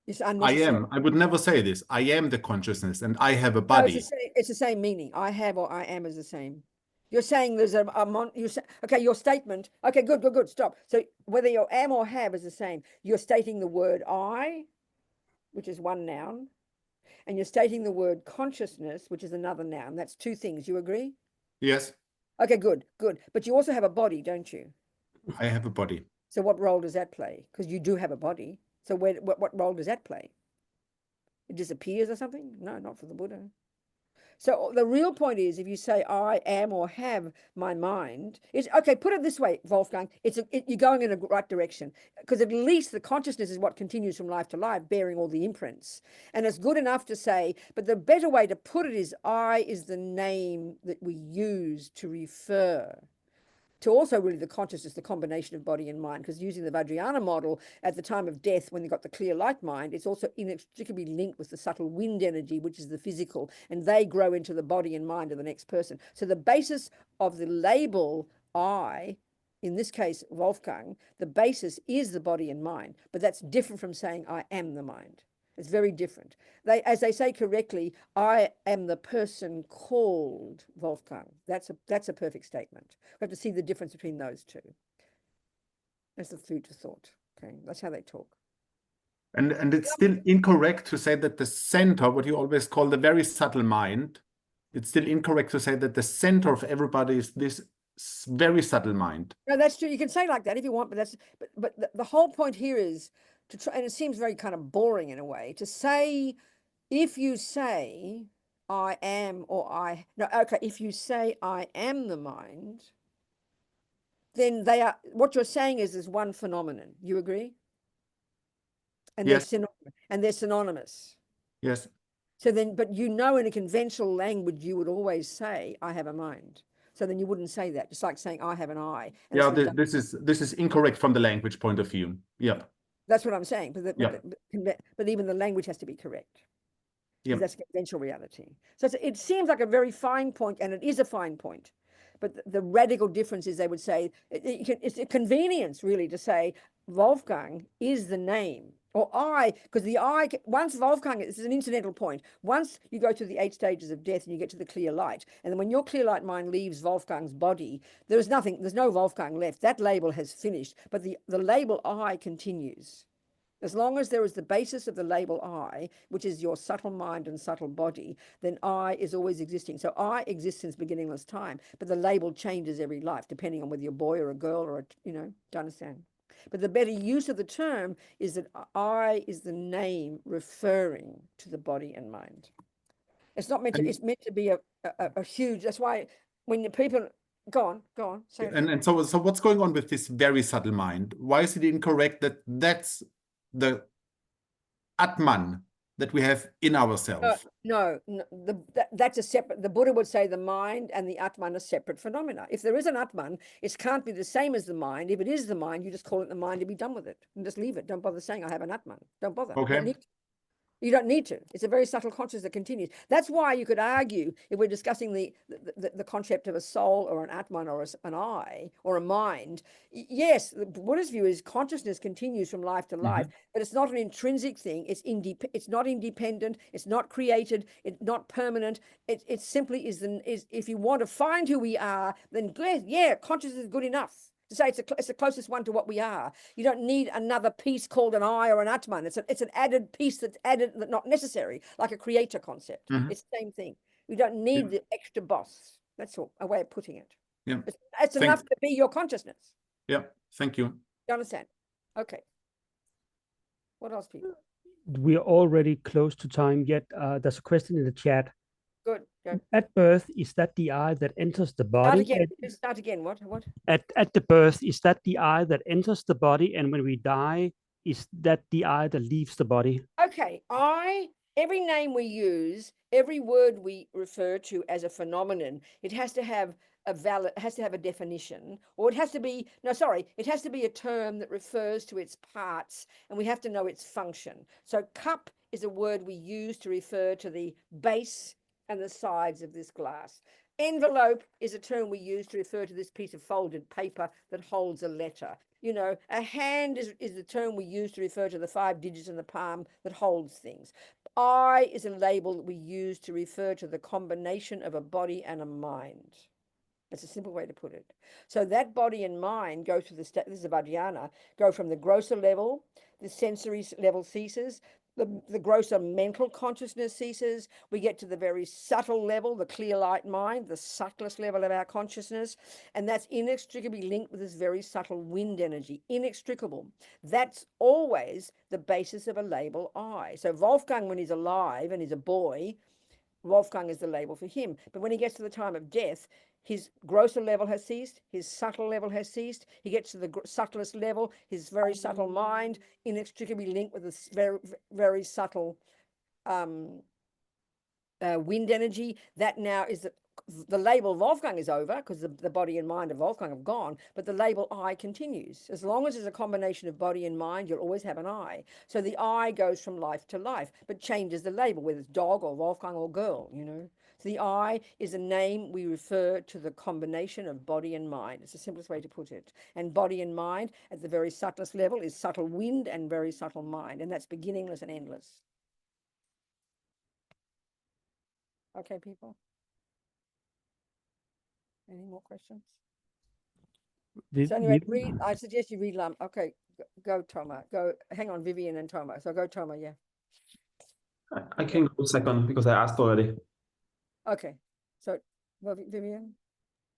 It's unnecessary. I would never say this. I am the consciousness and I have a No, body. it's the same meaning. I have or I am is the same. You're saying there's okay, your statement, okay, good, stop. So whether you am or have is the same. You're stating the word I, which is one noun, and you're stating the word consciousness, which is another noun. That's two things. You agree? Yes, Okay, good. But you also have a body, don't you? I have a body. So what role does that play? Because you do have a body. So what role does that play? It disappears or something? No, not for the Buddha. So the real point is, if you say I am or have my mind, it's okay. Put it this way, Wolfgang. You're going in a right direction, because at least the consciousness is what continues from life to life, bearing all the imprints. And it's good enough to say, but the better way to put it is I is the name that we use to refer to also really the consciousness, the combination of body and mind, because using the Vajrayana model at the time of death, when they got the clear light mind, it's also inextricably linked with the subtle wind energy, which is the physical, and they grow into the body and mind of the next person. So the basis of the label I, in this case, Wolfgang, the basis is the body and mind, but that's different from saying I am the mind. It's very different. As they say correctly, I am the person called Wolfgang. That's a perfect statement. We have to see the difference between those two. That's the food for thought. Okay, that's how they talk. And it's still incorrect to say that the center, what you always call the very subtle mind, it's still incorrect to say that the center of everybody is this very subtle mind. No, that's true. You can say like that if you want, but the whole point here is to try, and it seems very kind of boring in a way, to say, if you say I am or if you say I am the mind, then what you're saying is there's one phenomenon. You agree? And Yes. they're synonymous. Yes. So then, but in a conventional language, you would always say I have a mind. So then you wouldn't say that. It's like saying I have an eye. And Yeah, this is incorrect from the language point of view. Yep. That's what I'm saying. But even the language has to be correct. Yep. That's conventional reality. So it seems like a very fine point, and it is a fine point. But the radical difference is they would say, it's a convenience really to say Wolfgang is the name, or I, because the I, once Wolfgang, this is an incidental point, once you go through the 8 stages of death and you get to the clear light, and then when your clear light mind leaves Wolfgang's body, there's no Wolfgang left. That label has finished, but the label I continues. As long as there is the basis of the label I, which is your subtle mind and subtle body, then I is always existing. So I exists since beginningless time, but the label changes every life, depending on whether you're a boy or a girl or do you understand? But the better use of the term is that I is the name referring to the body and mind. It's not meant to, it's meant to be a huge, that's why when the people, go on. Say and so what's going on with this very subtle mind? Why is it incorrect that that's the Atman that we have in ourselves? No, that's a separate, the Buddha would say the mind and the Atman are separate phenomena. If there is an Atman, it can't be the same as the mind. If it is the mind, you just call it the mind and be done with it and just leave it. Don't bother saying I have an Atman. Don't bother. Okay. You don't need to. It's a very subtle consciousness that continues. That's why you could argue, if we're discussing the concept of a soul or an atman or an I or a mind, yes, the Buddhist view is consciousness continues from life to life, but it's not an intrinsic thing. It's not independent. It's not created. It's not permanent. It simply is if you want to find who we are, then yeah, consciousness is good enough to say it's the closest one to what we are. You don't need another piece called an I or an atman. It's an added piece that's added, that's not necessary, like a creator concept. It's the same thing. You don't need the extra boss. That's all, a way of putting it. Yeah. It's enough to be your consciousness. Yeah. Thank you. You understand? Okay. What else, people? We are already close to time, yet there's a question in the chat. Good. Go. At birth, is that the I that enters the body? Start again. What? At the birth, is that the I that enters the body? And when we die, is that the I that leaves the body? Okay. Every name we use, every word we refer to as a phenomenon, it has to have a definition, or it has to be a term that refers to its parts, and we have to know its function. So cup is a word we use to refer to the base and the sides of this glass. Envelope is a term we use to refer to this piece of folded paper that holds a letter. You know, a hand is the term we use to refer to the 5 digits in the palm that holds things. I is a label that we use to refer to the combination of a body and a mind. That's a simple way to put it. So that body and mind go through this is a Vajrayana, go from the grosser level, the sensory level ceases, the grosser mental consciousness ceases. We get to the very subtle level, the clear light mind, the subtlest level of our consciousness. And that's inextricably linked with this very subtle wind energy, inextricable. That's always the basis of a label I. So Wolfgang, when he's alive and he's a boy, Wolfgang is the label for him. But when he gets to the time of death, his grosser level has ceased, his subtle level has ceased. He gets to the subtlest level, his very subtle mind, inextricably linked with this very, very subtle wind energy. That now is the label Wolfgang is over, because the body and mind of Wolfgang have gone, but the label I continues. As long as there's a combination of body and mind, you'll always have an I. So the I goes from life to life, but changes the label, whether it's dog or Wolfgang or girl, you know. So the I is a name we refer to the combination of body and mind. It's the simplest way to put it. And body and mind at the very subtlest level is subtle wind and very subtle mind, and that's beginningless and endless. Okay, people? Any more questions? So anyway, I suggest you read Lama. Okay, go Toma. Go. Hang on, Vivian and Toma. So go Toma. Yeah. I can go second because I asked already. Okay. So, Vivian.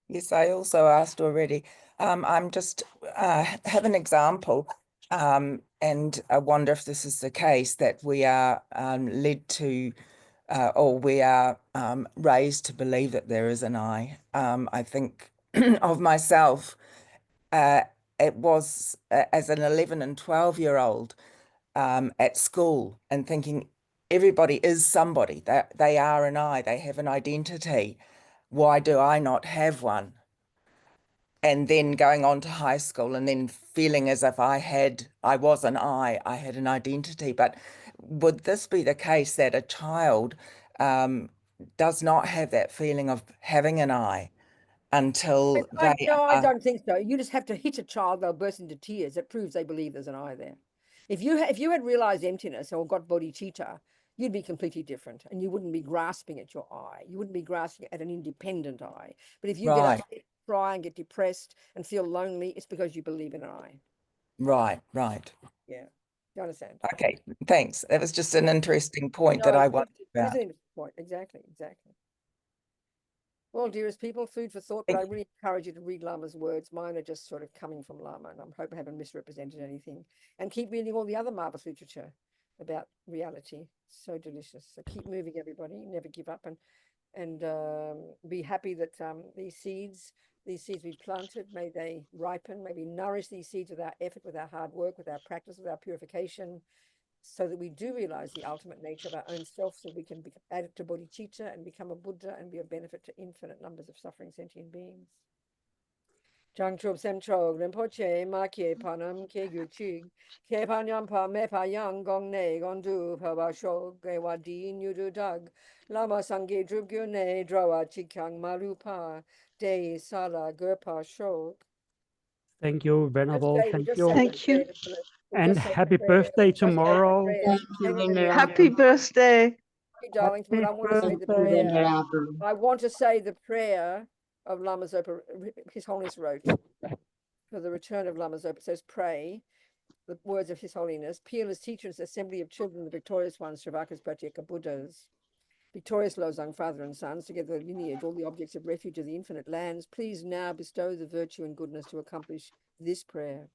Yes, I also asked already. I'm just have an example, and I wonder if this is the case, that we are led to, or we are raised to believe that there is an I. I think of myself, it was as an 11 and 12-year-old at school, and thinking everybody is somebody. They are an I. They have an identity. Why do I not have one? And then going on to high school and then feeling as if I was an I had an identity. But would this be the case, that a child does not have that feeling of having an I until No, I don't think so. You just have to hit a child, they'll burst into tears. That proves they believe there's an I there. If you had realized emptiness or got bodhicitta, you'd be completely different, and you wouldn't be grasping at your I. You wouldn't be grasping at an independent I. But if you get upset, cry and get depressed and feel lonely, it's because you believe in an I. Right. Yeah. You understand? Okay, thanks. That was just an interesting point that I wondered about. It's an interesting point. Exactly. Well, dearest people, food for thought, but I really encourage you to read Lama's words. Mine are just sort of coming from Lama, and I hope I haven't misrepresented anything. And keep reading all the other marvelous literature about reality. So delicious. So keep moving, everybody. Never give up, and be happy that these seeds we planted, may they ripen, may we nourish these seeds with our effort, with our hard work, with our practice, with our purification, so that we do realize the ultimate nature of our own self, so we can add it to bodhicitta and become a Buddha and be of benefit to infinite numbers of suffering sentient beings. Changchup Semchog, Rinpoche, Makie Panam, Kegu Chig, Ke Panyampa, Mepa Yang, Gong Ne, Gondu, Paba Shog, Gewa Din, Yudu Dag, Lama Sange Drubgyo Ne, Drawa Chikang Malupa, De Sala, Gurpa Shog. Thank you, Venerable. We'll Thank just you. say the Thank you. prayer for the- we'll And just say the happy prayer. birthday We'll just say the tomorrow. prayer. Thank you, Hang on a minute. Venerable. Happy birthday. Hey, darlings, but I want to say the birthday. prayer. Venerable. I want to say the prayer of Lama Zopa, His Holiness wrote for the return of Lama Zopa. It says, pray the words of His Holiness, peerless teachers, assembly of children, the victorious ones, Shravakas, Pratyeka Buddhas, victorious Lozang, father and sons, together with lineage, all the objects of refuge of the infinite lands, please now bestow the virtue and goodness to accomplish this prayer.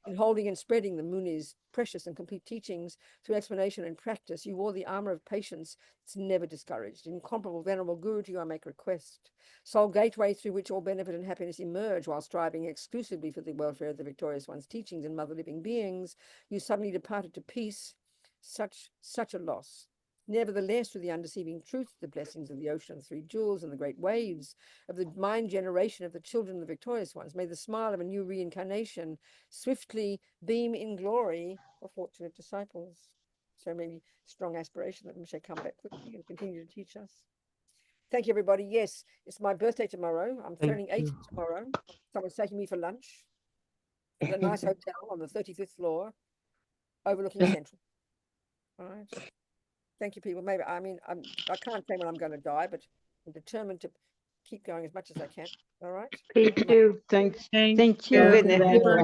In holding and spreading the Muni's precious and complete teachings through explanation and practice, you wore the armor of patience that's never discouraged. Incomparable, venerable Guru, to you I make request. Sole gateway through which all benefit and happiness emerge while striving exclusively for the welfare of the victorious one's teachings and mother living beings, you suddenly departed to peace. Such a loss. Nevertheless, through the undeceiving truth, the blessings of the ocean, the three jewels, and the great waves of the mind generation of the children of the victorious ones, may the smile of a new reincarnation swiftly beam in glory for fortunate disciples. So maybe strong aspiration that we shall come back quickly and continue to teach us. Thank you, everybody. Yes, it's my birthday tomorrow. I'm Thank turning 80 you. tomorrow. Someone's taking me for lunch at a nice hotel on the 35th floor, overlooking Central. All right. Thank you, people. Maybe, I mean, I can't say when I'm going to die, but I'm determined to keep going as much as I can. All right. Thank you. Thanks. Thank you, you, Venerable. Venerable.